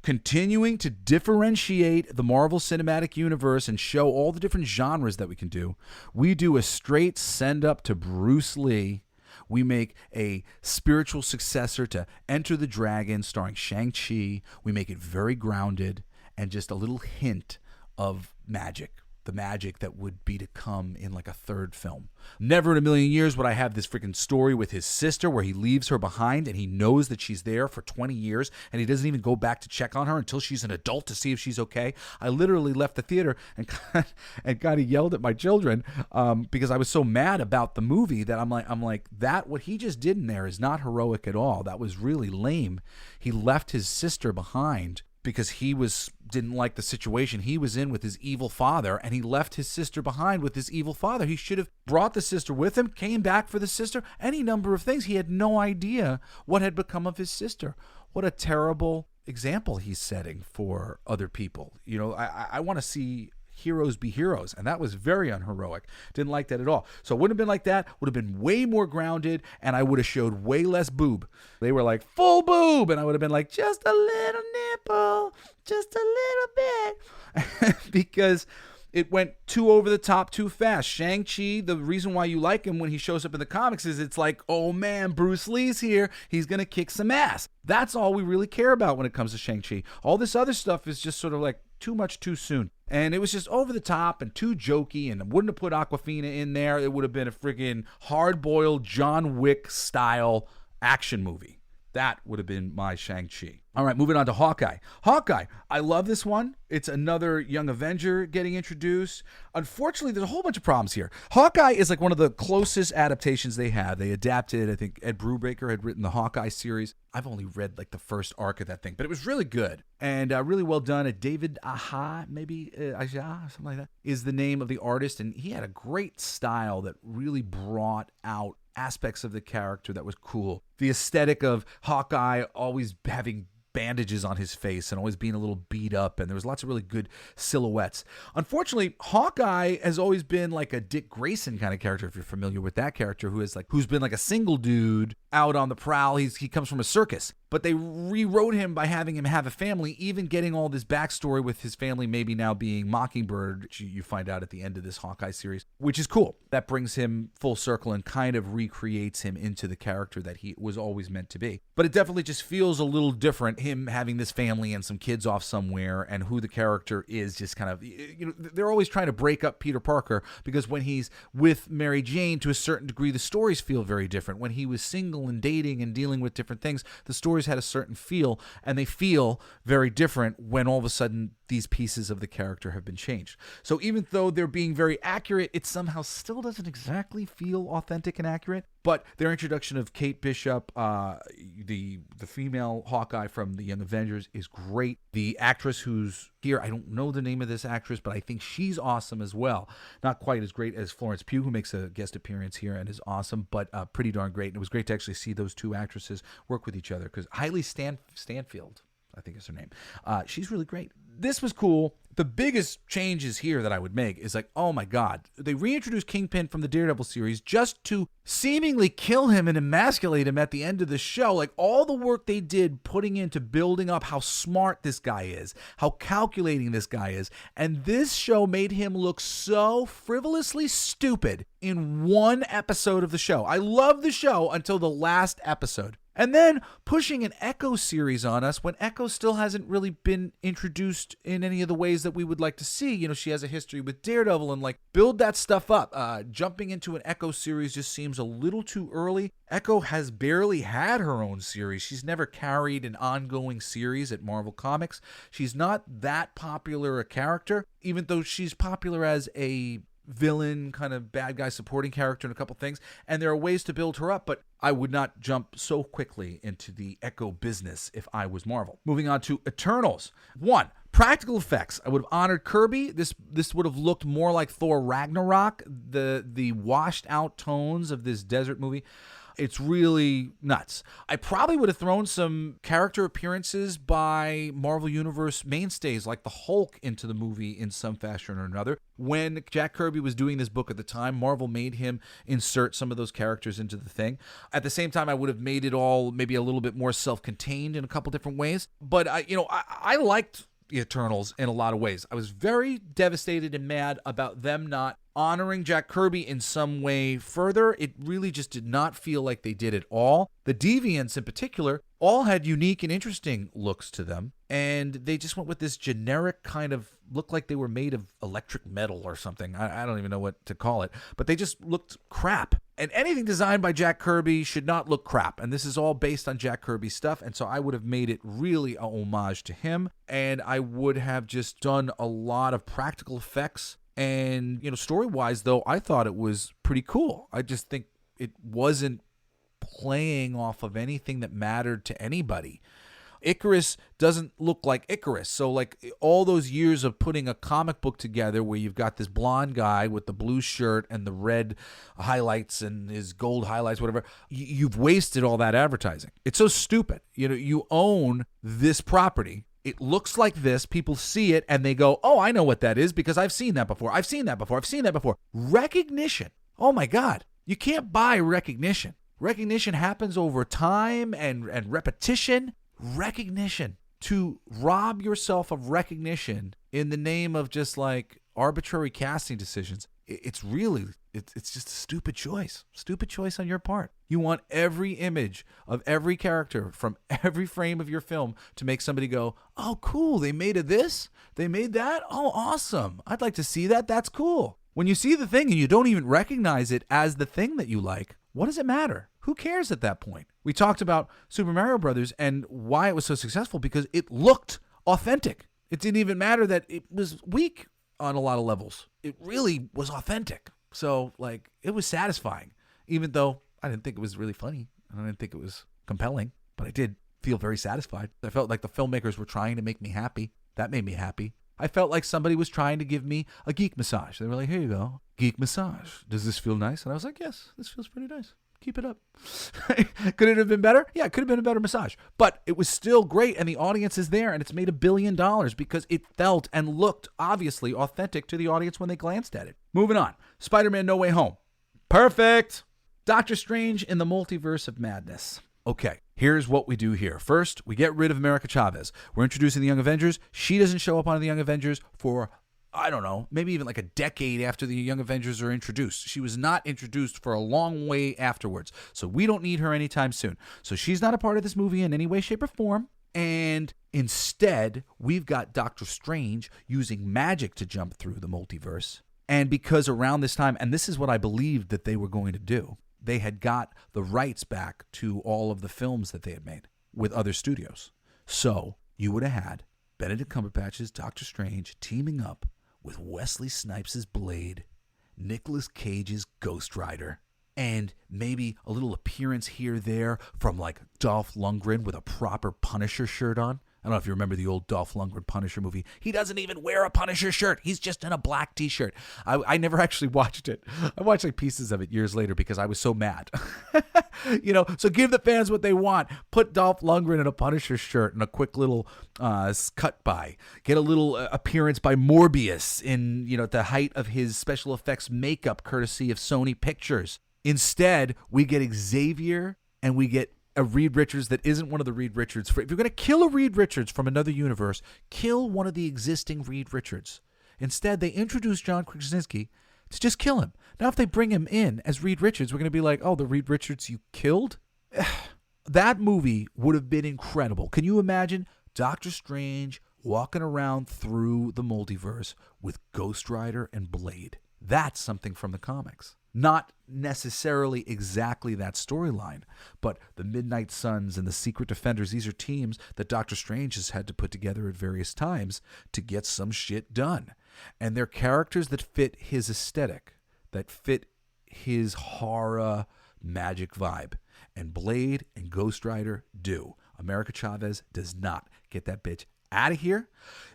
continuing to differentiate the Marvel Cinematic Universe and show all the different genres that we can do. We do a straight send up to Bruce Lee. We make a spiritual successor to Enter the Dragon starring Shang-Chi. We make it very grounded and just a little hint of magic. The magic that would be to come in like a third film. Never in a million years would I have this freaking story with his sister where he leaves her behind and he knows that she's there for 20 years and he doesn't even go back to check on her until she's an adult to see if she's okay. I literally left the theater and kind of yelled at my children because I was so mad about the movie that I'm like, that what he just did in there is not heroic at all. That was really lame. He left his sister behind because he didn't like the situation he was in with his evil father, and he left his sister behind with his evil father. He should have brought the sister with him, came back for the sister, any number of things. He had no idea what had become of his sister. What a terrible example he's setting for other people. You know, I want to see heroes be heroes, and that was very unheroic. Didn't like that at all. So it wouldn't have been like that. Would have been way more grounded, and I would have showed way less boob. They were like full boob, and I would have been like just a little nipple, just a little bit, because it went too over the top too fast. Shang-Chi, the reason why you like him when he shows up in the comics is it's like, oh man, Bruce Lee's here. He's going to kick some ass. That's all we really care about when it comes to Shang-Chi. All this other stuff is just sort of like too much too soon. And it was just over the top and too jokey, and wouldn't have put Aquafina in there. It would have been a friggin' hard-boiled John Wick style action movie. That would have been my Shang-Chi. All right, moving on to Hawkeye. Hawkeye, I love this one. It's another Young Avenger getting introduced. Unfortunately, there's a whole bunch of problems here. Hawkeye is like one of the closest adaptations they have. They adapted, I think Ed Brubaker had written the Hawkeye series. I've only read like the first arc of that thing, but it was really good and really well done. David Aja, maybe Aja, something like that, is the name of the artist. And he had a great style that really brought out aspects of the character that was cool. The aesthetic of Hawkeye always having bandages on his face and always being a little beat up, and there was lots of really good silhouettes. Unfortunately, Hawkeye has always been like a Dick Grayson kind of character, if you're familiar with that character, who's been like a single dude out on the prowl. He comes from a circus, but they rewrote him by having him have a family, even getting all this backstory with his family maybe now being Mockingbird, which you find out at the end of this Hawkeye series, which is cool. That brings him full circle and kind of recreates him into the character that he was always meant to be. But it definitely just feels a little different, him having this family and some kids off somewhere, and who the character is just kind of, they're always trying to break up Peter Parker, because when he's with Mary Jane, to a certain degree, the stories feel very different. When he was single and dating and dealing with different things, the stories had a certain feel, and they feel very different when all of a sudden these pieces of the character have been changed. So even though they're being very accurate, it somehow still doesn't exactly feel authentic and accurate. But their introduction of Kate Bishop, the female Hawkeye from the Young Avengers, is great. The actress who's here, I don't know the name of this actress, but I think she's awesome as well. Not quite as great as Florence Pugh, who makes a guest appearance here and is awesome, but pretty darn great. And it was great to actually see those two actresses work with each other, because Hailey Stanfield, I think is her name. She's really great. This was cool. The biggest changes here that I would make is like, oh my God, they reintroduced Kingpin from the Daredevil series just to seemingly kill him and emasculate him at the end of the show. Like all the work they did putting into building up how smart this guy is, how calculating this guy is. And this show made him look so frivolously stupid in one episode of the show. I love the show until the last episode. And then pushing an Echo series on us when Echo still hasn't really been introduced in any of the ways that we would like to see. She has a history with Daredevil, and like build that stuff up. Jumping into an Echo series just seems a little too early. Echo has barely had her own series. She's never carried an ongoing series at Marvel Comics. She's not that popular a character, even though she's popular as a villain, kind of bad guy supporting character in a couple things, and there are ways to build her up, but I would not jump so quickly into the Echo business if I was Marvel. Moving on to Eternals. 1. Practical effects. I would have honored Kirby. This would have looked more like Thor Ragnarok, the washed out tones of this desert movie. It's really nuts. I probably would have thrown some character appearances by Marvel Universe mainstays like the Hulk into the movie in some fashion or another. When Jack Kirby was doing this book at the time, Marvel made him insert some of those characters into the thing. At the same time, I would have made it all maybe a little bit more self-contained in a couple different ways. But I liked the Eternals in a lot of ways. I was very devastated and mad about them not honoring Jack Kirby in some way further. It really just did not feel like they did at all. The Deviants in particular all had unique and interesting looks to them, and they just went with this generic kind of look, like they were made of electric metal or something. I don't even know what to call it, but they just looked crap. And anything designed by Jack Kirby should not look crap. And this is all based on Jack Kirby's stuff. And so I would have made it really a homage to him. And I would have just done a lot of practical effects. And, story-wise, though, I thought it was pretty cool. I just think it wasn't playing off of anything that mattered to anybody. Icarus doesn't look like Icarus. So like all those years of putting a comic book together where you've got this blonde guy with the blue shirt and the red highlights and his gold highlights, whatever, you've wasted all that advertising. It's so stupid. You own this property. It looks like this. People see it and they go, oh, I know what that is because I've seen that before. I've seen that before. I've seen that before. Recognition. Oh my God. You can't buy recognition. Recognition happens over time and repetition. Recognition. To rob yourself of recognition in the name of just like arbitrary casting decisions, it's just a stupid choice on your part. You want every image of every character from every frame of your film to make somebody go, oh cool, they made this, they made that, oh awesome, I'd like to see that, that's cool. When you see the thing and you don't even recognize it as the thing that you like, what does it matter? Who cares at that point? We talked about Super Mario Brothers and why it was so successful because it looked authentic. It didn't even matter that it was weak on a lot of levels. It really was authentic. So, like, it was satisfying, even though I didn't think it was really funny. I didn't think it was compelling, but I did feel very satisfied. I felt like the filmmakers were trying to make me happy. That made me happy. I felt like somebody was trying to give me a geek massage. They were like, here you go, geek massage. Does this feel nice? And I was like, yes, this feels pretty nice. Keep it up. Could it have been better? Yeah, it could have been a better massage. But it was still great, and the audience is there, and it's made $1 billion because it felt and looked obviously authentic to the audience when they glanced at it. Moving on. Spider-Man No Way Home. Perfect. Doctor Strange in the Multiverse of Madness. Okay, here's what we do here. First, we get rid of America Chavez. We're introducing the Young Avengers. She doesn't show up on the Young Avengers for, I don't know, maybe even like a decade after the Young Avengers are introduced. She was not introduced for a long way afterwards. So we don't need her anytime soon. So she's not a part of this movie in any way, shape, or form. And instead, we've got Doctor Strange using magic to jump through the multiverse. And because around this time, and this is what I believed that they were going to do, they had got the rights back to all of the films that they had made with other studios. So you would have had Benedict Cumberbatch's Doctor Strange teaming up with Wesley Snipes' Blade, Nicolas Cage's Ghost Rider, and maybe a little appearance here or there from like Dolph Lundgren with a proper Punisher shirt on. I don't know if you remember the old Dolph Lundgren Punisher movie. He doesn't even wear a Punisher shirt. He's just in a black t-shirt. I never actually watched it. I watched like pieces of it years later because I was so mad. So give the fans what they want. Put Dolph Lundgren in a Punisher shirt and a quick little cut by. Get a little appearance by Morbius in, at the height of his special effects makeup courtesy of Sony Pictures. Instead, we get Xavier and we get a Reed Richards that isn't one of the Reed Richards. If you're going to kill a Reed Richards from another universe, kill one of the existing Reed Richards. Instead, they introduce John Krasinski to just kill him. Now, if they bring him in as Reed Richards, we're going to be like, oh, the Reed Richards you killed? That movie would have been incredible. Can you imagine Doctor Strange walking around through the multiverse with Ghost Rider and Blade? That's something from the comics. Not necessarily exactly that storyline, but the Midnight Suns and the Secret Defenders, these are teams that Doctor Strange has had to put together at various times to get some shit done. And they're characters that fit his aesthetic, that fit his horror magic vibe. And Blade and Ghost Rider do. America Chavez does not. Get that bitch out of here.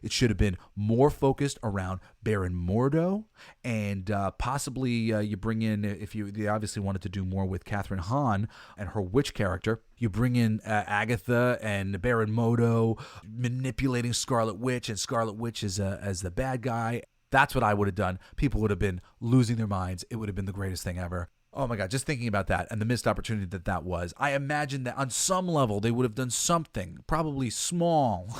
It should have been more focused around Baron Mordo, and possibly you bring in, if they obviously wanted to do more with Catherine Hahn and her witch character, you bring in Agatha and Baron Mordo manipulating Scarlet Witch, and Scarlet Witch as the bad guy. That's what I would have done. People would have been losing their minds. It would have been the greatest thing ever. Oh my God, just thinking about that and the missed opportunity that was. I imagine that on some level they would have done something, probably small,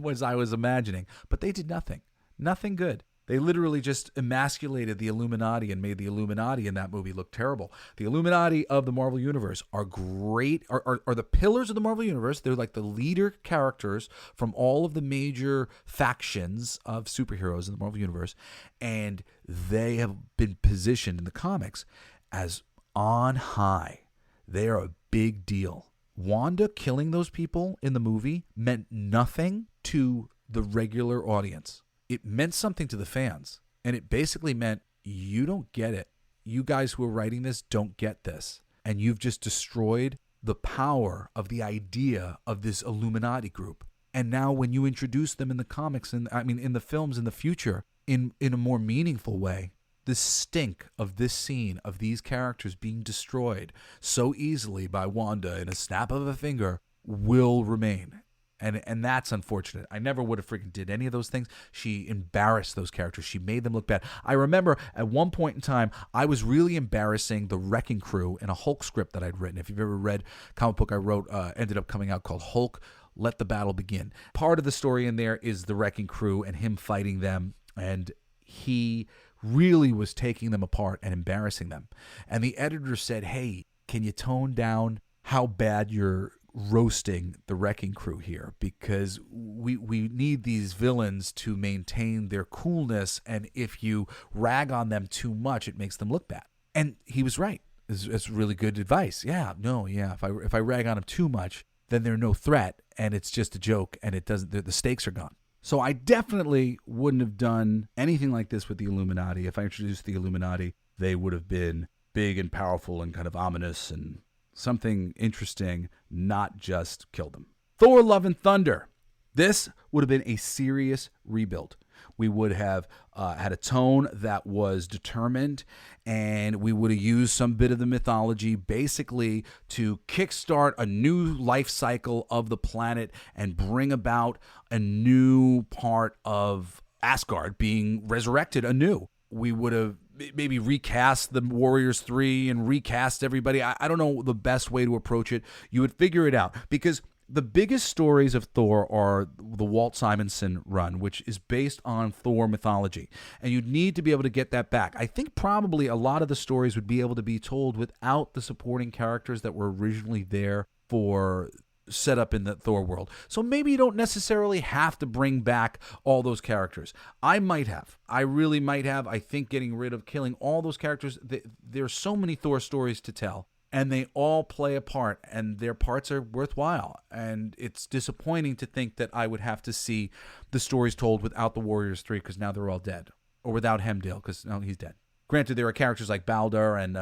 as I was imagining. But they did nothing. Nothing good. They literally just emasculated the Illuminati and made the Illuminati in that movie look terrible. The Illuminati of the Marvel Universe are great, are the pillars of the Marvel Universe. They're like the leader characters from all of the major factions of superheroes in the Marvel Universe. And they have been positioned in the comics as on high. They are a big deal. Wanda killing those people in the movie meant nothing to the regular audience. It meant something to the fans. And it basically meant, you don't get it. You guys who are writing this don't get this. And you've just destroyed the power of the idea of this Illuminati group. And now when you introduce them in the comics, in the films in the future, in a more meaningful way, the stink of this scene of these characters being destroyed so easily by Wanda in a snap of a finger will remain. And that's unfortunate. I never would have freaking did any of those things. She embarrassed those characters. She made them look bad. I remember at one point in time, I was really embarrassing the Wrecking Crew in a Hulk script that I'd written. If you've ever read a comic book I wrote, ended up coming out called Hulk, Let the Battle Begin. Part of the story in there is the Wrecking Crew and him fighting them, and he really was taking them apart and embarrassing them. And the editor said, hey, can you tone down how bad you're roasting the Wrecking Crew here? Because we need these villains to maintain their coolness, and if you rag on them too much, it makes them look bad. And he was right. It's really good advice. Yeah, no, yeah. If I rag on them too much, then they're no threat, and it's just a joke, and it doesn't. The stakes are gone. So I definitely wouldn't have done anything like this with the Illuminati. If I introduced the Illuminati, they would have been big and powerful and kind of ominous and something interesting, not just kill them. Thor: Love and Thunder. This would have been a serious rebuild. We would have had a tone that was determined, and we would have used some bit of the mythology basically to kickstart a new life cycle of the planet and bring about a new part of Asgard being resurrected anew. We would have maybe recast the Warriors 3 and recast everybody. I don't know the best way to approach it. You would figure it out, because the biggest stories of Thor are the Walt Simonson run, which is based on Thor mythology. And you'd need to be able to get that back. I think probably a lot of the stories would be able to be told without the supporting characters that were originally there for set up in the Thor world. So maybe you don't necessarily have to bring back all those characters. I might have. I really might have. I think getting rid of, killing all those characters, there's so many Thor stories to tell. And they all play a part, and their parts are worthwhile. And it's disappointing to think that I would have to see the stories told without the Warriors 3, because now they're all dead. Or without Hemdale, because now he's dead. Granted, there are characters like Baldur and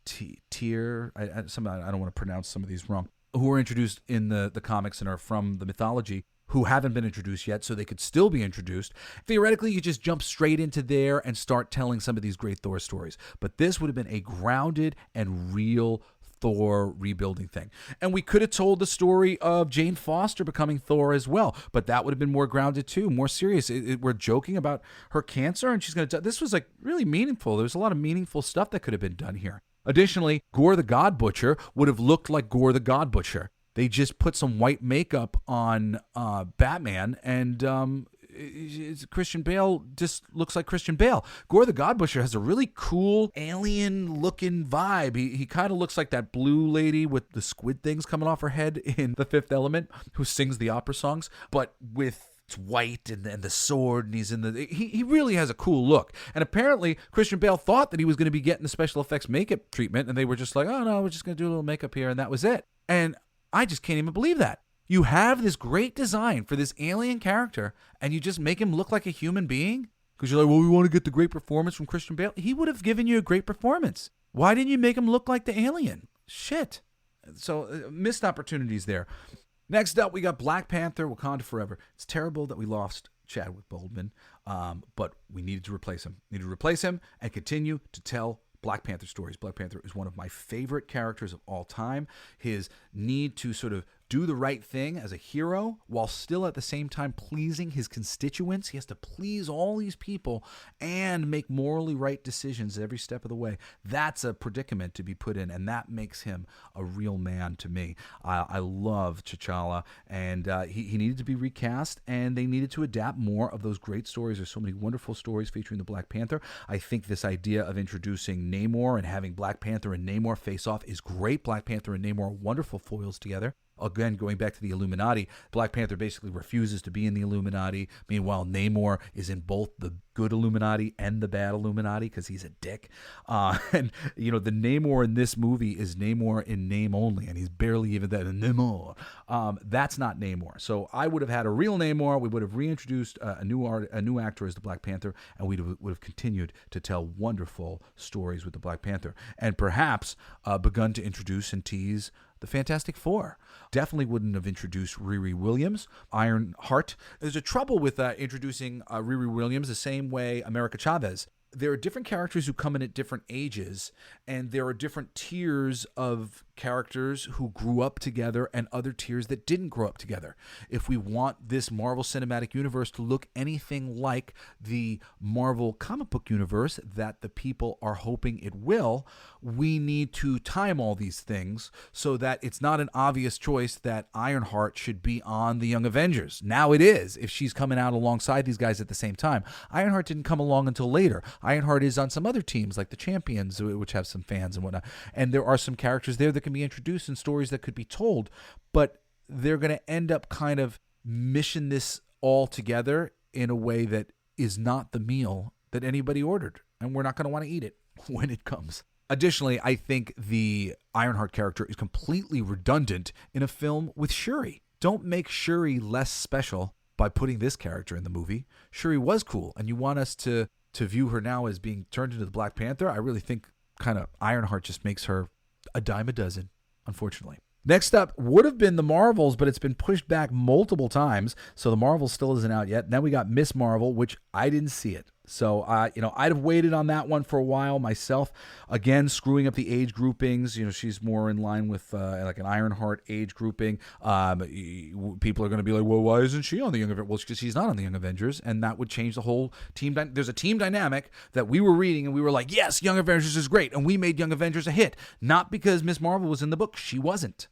Tyr, I don't want to pronounce some of these wrong, who were introduced in the comics and are from the mythology, who haven't been introduced yet, so they could still be introduced. Theoretically, you just jump straight into there and start telling some of these great Thor stories. But this would have been a grounded and real Thor rebuilding thing. And we could have told the story of Jane Foster becoming Thor as well, but that would have been more grounded too, more serious. We're joking about her cancer, and she's going to die. This was like really meaningful. There was a lot of meaningful stuff that could have been done here. Additionally, Gore the God Butcher would have looked like Gore the God Butcher. They just put some white makeup on Batman, and Christian Bale just looks like Christian Bale. Gore the God Butcher has a really cool alien-looking vibe. He kind of looks like that blue lady with the squid things coming off her head in The Fifth Element, who sings the opera songs, but with it's white and the sword, and he's in the. He really has a cool look. And apparently, Christian Bale thought that he was going to be getting the special effects makeup treatment, and they were just like, "Oh no, we're just going to do a little makeup here," and that was it. And I just can't even believe that. You have this great design for this alien character, and you just make him look like a human being? Because you're like, well, we want to get the great performance from Christian Bale. He would have given you a great performance. Why didn't you make him look like the alien? Shit. So, missed opportunities there. Next up, we got Black Panther, Wakanda Forever. It's terrible that we lost Chadwick Boseman, but we needed to replace him. Needed to replace him and continue to tell Black Panther stories. Black Panther is one of my favorite characters of all time. His need to sort of do the right thing as a hero while still at the same time pleasing his constituents. He has to please all these people and make morally right decisions every step of the way. That's a predicament to be put in, and that makes him a real man to me. I love T'Challa, and he needed to be recast, and they needed to adapt more of those great stories. There's so many wonderful stories featuring the Black Panther. I think this idea of introducing Namor and having Black Panther and Namor face off is great. Black Panther and Namor are wonderful foils together. Again, going back to the Illuminati, Black Panther basically refuses to be in the Illuminati. Meanwhile, Namor is in both the good Illuminati and the bad Illuminati because he's a dick. And, you know, the Namor in this movie is Namor in name only, and he's barely even that. Namor. That's not Namor. So I would have had a real Namor. We would have reintroduced a new actor as the Black Panther, and we would have continued to tell wonderful stories with the Black Panther, and perhaps begun to introduce and tease the Fantastic Four. Definitely wouldn't have introduced Riri Williams, Ironheart. There's a trouble with introducing Riri Williams the same way America Chavez. There are different characters who come in at different ages, and there are different tiers of characters who grew up together and other tiers that didn't grow up together. If we want this Marvel Cinematic Universe to look anything like the Marvel comic book universe that the people are hoping it will, we need to time all these things so that it's not an obvious choice that Ironheart should be on the Young Avengers. Now it is, if she's coming out alongside these guys at the same time. Ironheart didn't come along until later. Ironheart is on some other teams like the Champions, which have some fans and whatnot. And there are some characters there that can be introduced and stories that could be told, but they're going to end up kind of mishing this all together in a way that is not the meal that anybody ordered. And we're not going to want to eat it when it comes. Additionally, I think the Ironheart character is completely redundant in a film with Shuri. Don't make Shuri less special by putting this character in the movie. Shuri was cool, and you want us to view her now as being turned into the Black Panther. I really think kind of Ironheart just makes her a dime a dozen, unfortunately. Next up would have been the Marvels, but it's been pushed back multiple times, so the Marvels still isn't out yet. Then we got Miss Marvel, which I didn't see it. So, I'd have waited on that one for a while myself. Again, screwing up the age groupings. She's more in line with like an Ironheart age grouping. People are going to be like, well, why isn't she on the Young Avengers? Well, because she's not on the Young Avengers, and that would change the whole team. There's a team dynamic that we were reading, and we were like, yes, Young Avengers is great, and we made Young Avengers a hit. Not because Miss Marvel was in the book. She wasn't.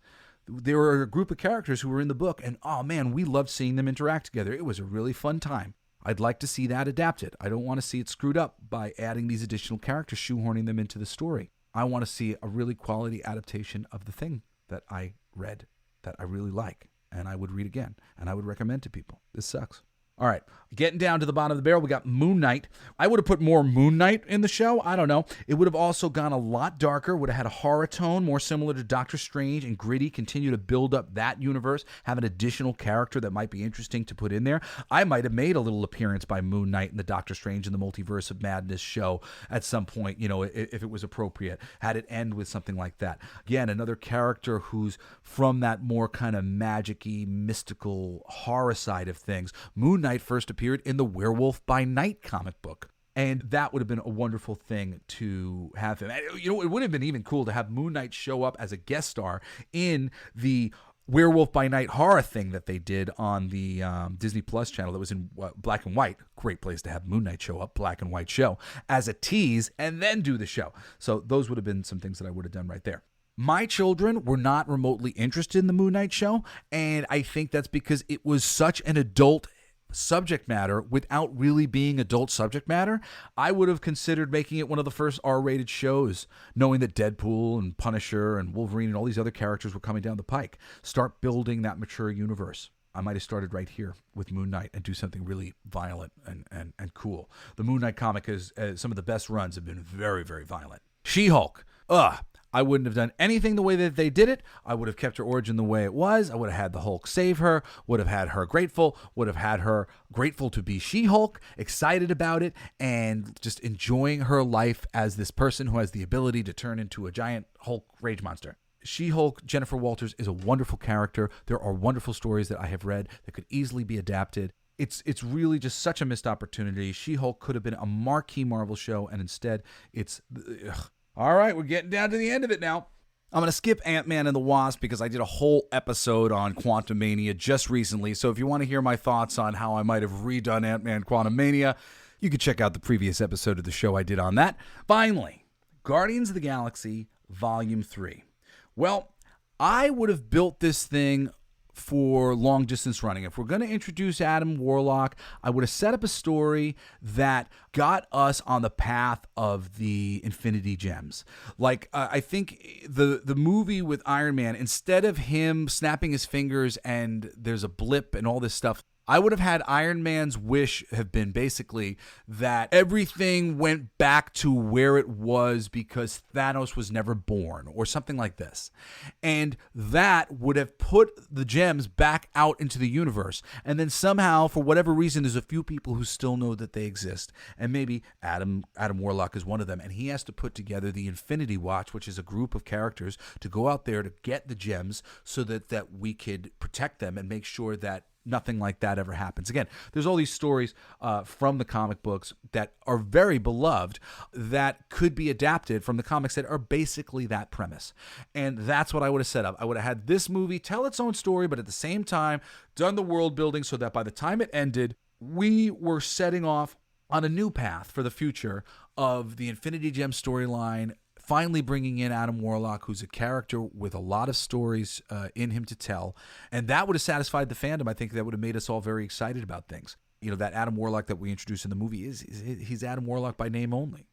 There were a group of characters who were in the book, and oh man, we loved seeing them interact together. It was a really fun time. I'd like to see that adapted. I don't want to see it screwed up by adding these additional characters, shoehorning them into the story. I want to see a really quality adaptation of the thing that I read that I really like, and I would read again, and I would recommend to people. This sucks. All right, getting down to the bottom of the barrel, we got Moon Knight. I would have put more Moon Knight in the show. I don't know. It would have also gone a lot darker, would have had a horror tone, more similar to Doctor Strange and gritty, continue to build up that universe, have an additional character that might be interesting to put in there. I might have made a little appearance by Moon Knight in the Doctor Strange and the Multiverse of Madness show at some point, if it was appropriate, had it end with something like that. Again, another character who's from that more kind of magic-y, mystical horror side of things. Moon Knight first appeared in the Werewolf by Night comic book. And that would have been a wonderful thing to have him. It would have been even cool to have Moon Knight show up as a guest star in the Werewolf by Night horror thing that they did on the Disney Plus channel that was in black and white. Great place to have Moon Knight show up, black and white show, as a tease, and then do the show. So those would have been some things that I would have done right there. My children were not remotely interested in the Moon Knight show, and I think that's because it was such an adult subject matter without really being adult subject matter. I would have considered making it one of the first R-rated shows, knowing that Deadpool and Punisher and Wolverine and all these other characters were coming down the pike. Start building that mature universe. I might have started right here with Moon Knight and do something really violent and cool. The Moon Knight comic is some of the best runs have been very, very violent. She-Hulk. I wouldn't have done anything the way that they did it. I would have kept her origin the way it was. I would have had the Hulk save her, would have had her grateful, would have had her grateful to be She-Hulk, excited about it, and just enjoying her life as this person who has the ability to turn into a giant Hulk rage monster. She-Hulk, Jennifer Walters, is a wonderful character. There are wonderful stories that I have read that could easily be adapted. It's really just such a missed opportunity. She-Hulk could have been a marquee Marvel show, and instead it's... All right, we're getting down to the end of it now. I'm going to skip Ant-Man and the Wasp because I did a whole episode on Quantumania just recently. So if you want to hear my thoughts on how I might have redone Ant-Man Quantumania, you can check out the previous episode of the show I did on that. Finally, Guardians of the Galaxy Volume 3. Well, I would have built this thing for long distance running. If we're going to introduce Adam Warlock, I would have set up a story that got us on the path of the Infinity Gems. Like, I think the movie with Iron Man, instead of him snapping his fingers and there's a blip and all this stuff, I would have had Iron Man's wish have been basically that everything went back to where it was because Thanos was never born or something like this. And that would have put the gems back out into the universe. And then somehow, for whatever reason, there's a few people who still know that they exist. And maybe Adam Warlock is one of them. And he has to put together the Infinity Watch, which is a group of characters to go out there to get the gems so that we could protect them and make sure that nothing like that ever happens. Again, there's all these stories from the comic books that are very beloved that could be adapted from the comics that are basically that premise. And that's what I would have set up. I would have had this movie tell its own story, but at the same time, done the world building so that by the time it ended, we were setting off on a new path for the future of the Infinity Gem storyline, finally bringing in Adam Warlock, who's a character with a lot of stories in him to tell. And that would have satisfied the fandom. I think that would have made us all very excited about things. You know, that Adam Warlock that we introduced in the movie, he's Adam Warlock by name only.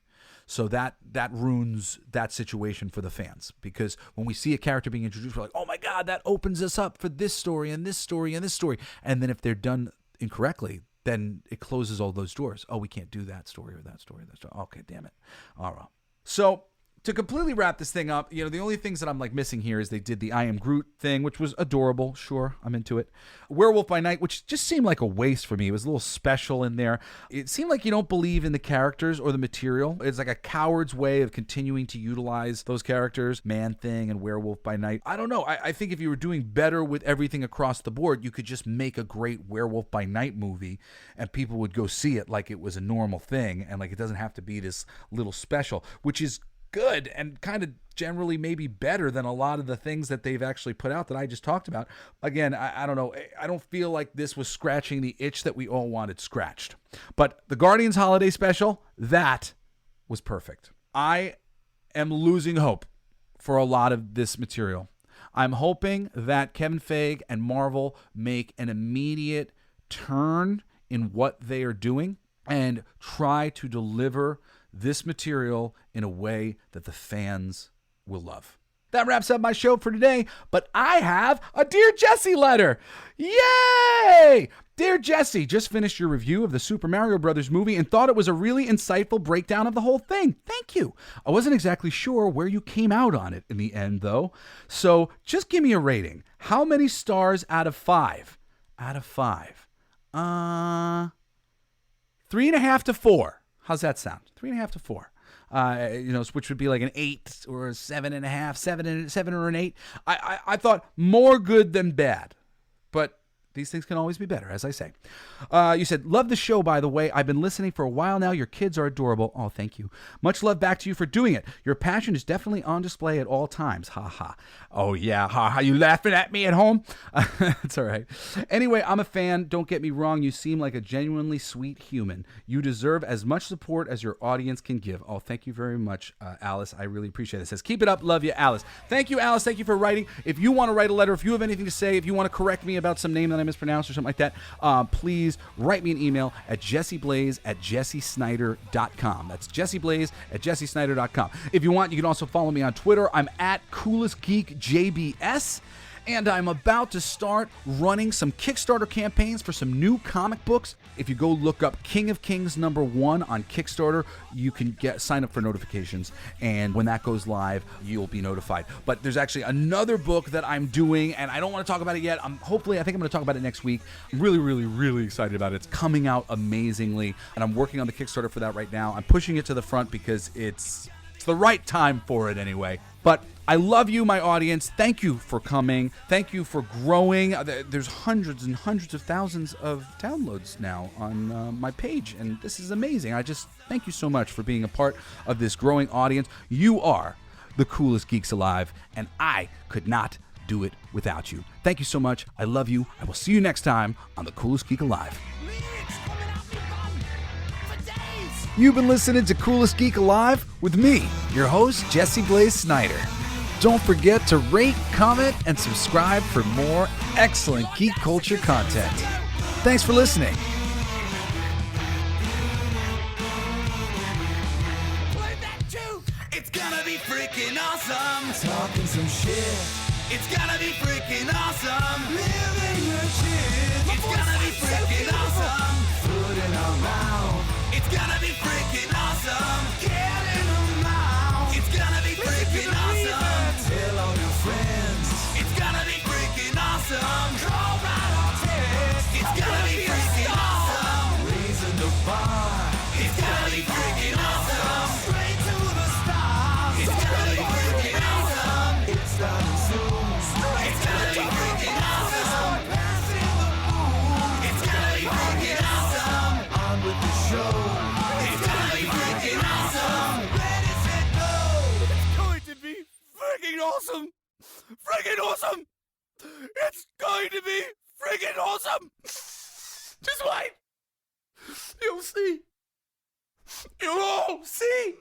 So that ruins that situation for the fans. Because when we see a character being introduced, we're like, oh my God, that opens us up for this story and this story and this story. And then if they're done incorrectly, then it closes all those doors. Oh, we can't do that story or that story or that story. Okay, damn it. All right. So to completely wrap this thing up, the only things that I'm like missing here is they did the I Am Groot thing, which was adorable. Sure, I'm into it. Werewolf by Night, which just seemed like a waste for me. It was a little special in there. It seemed like you don't believe in the characters or the material. It's like a coward's way of continuing to utilize those characters, Man-Thing and Werewolf by Night. I don't know. I think if you were doing better with everything across the board, you could just make a great Werewolf by Night movie and people would go see it like it was a normal thing and like it doesn't have to be this little special, which is good and kind of generally maybe better than a lot of the things that they've actually put out that I just talked about. Again, I don't know. I don't feel like this was scratching the itch that we all wanted scratched. But the Guardians Holiday Special, that was perfect. I am losing hope for a lot of this material. I'm hoping that Kevin Feige and Marvel make an immediate turn in what they are doing and try to deliver this material in a way that the fans will love. That wraps up my show for today, but I have a Dear Jesse letter. Yay! Dear Jesse, just finished your review of the Super Mario Brothers movie and thought it was a really insightful breakdown of the whole thing. Thank you. I wasn't exactly sure where you came out on it in the end, though. So just give me a rating. How many stars out of 5? Out of 5. 3.5 to 4. How's that sound? 3.5 to 4. Which would be like an 8 or a 7.5, 7 or an 8. I thought more good than bad, but these things can always be better, as I say. You said, love the show, by the way. I've been listening for a while now. Your kids are adorable. Oh, thank you. Much love back to you for doing it. Your passion is definitely on display at all times. Ha ha. Oh, yeah. Ha ha. You laughing at me at home? It's all right. Anyway, I'm a fan. Don't get me wrong. You seem like a genuinely sweet human. You deserve as much support as your audience can give. Oh, thank you very much, Alice. I really appreciate it. It says, keep it up. Love you, Alice. Thank you, Alice. Thank you for writing. If you want to write a letter, if you have anything to say, if you want to correct me about some name that I mispronounced or something like that, please write me an email at jessiblaze@jessisnider.com. That's jessiblaze@jessisnider.com. If you want, you can also follow me on Twitter. I'm at Coolest Geek JBS. And I'm about to start running some Kickstarter campaigns for some new comic books. If you go look up King of Kings #1 on Kickstarter, you can sign up for notifications. And when that goes live, you'll be notified. But there's actually another book that I'm doing, and I don't want to talk about it yet. I think I'm going to talk about it next week. I'm really, really, really excited about it. It's coming out amazingly, and I'm working on the Kickstarter for that right now. I'm pushing it to the front because it's the right time for it anyway. But I love you, my audience. Thank you for coming. Thank you for growing. There's hundreds and hundreds of thousands of downloads now on my page, and this is amazing. I just thank you so much for being a part of this growing audience. You are the coolest geeks alive, and I could not do it without you. Thank you so much. I love you. I will see you next time on the Coolest Geek Alive. You've been listening to Coolest Geek Alive with me, your host, Jesse Blaze Snider. Don't forget to rate, comment, and subscribe for more excellent geek culture content. Thanks for listening. It's gonna be freaking awesome. Talking some shit. It's gonna be freaking awesome. Living the shit. It's gonna be freaking awesome. Food in our mouth. It's gonna be freaking awesome. Get in the mouth. It's gonna be freaking awesome. Tell all your friends. It's gonna be freaking awesome. Call right or text. It's gonna be freaking awesome. Raising the bar. It's gonna be freaking awesome. Straight to the stars. It's gonna be freaking awesome. It's starting soon. It's gonna be freaking awesome. Passing the moon. It's gonna be freaking awesome. On with the show. It's gonna be freaking awesome. Ready, set, go. It's going to be freaking awesome. Freaking awesome. It's going to be freaking awesome. Just wait. You'll see. You'll all see.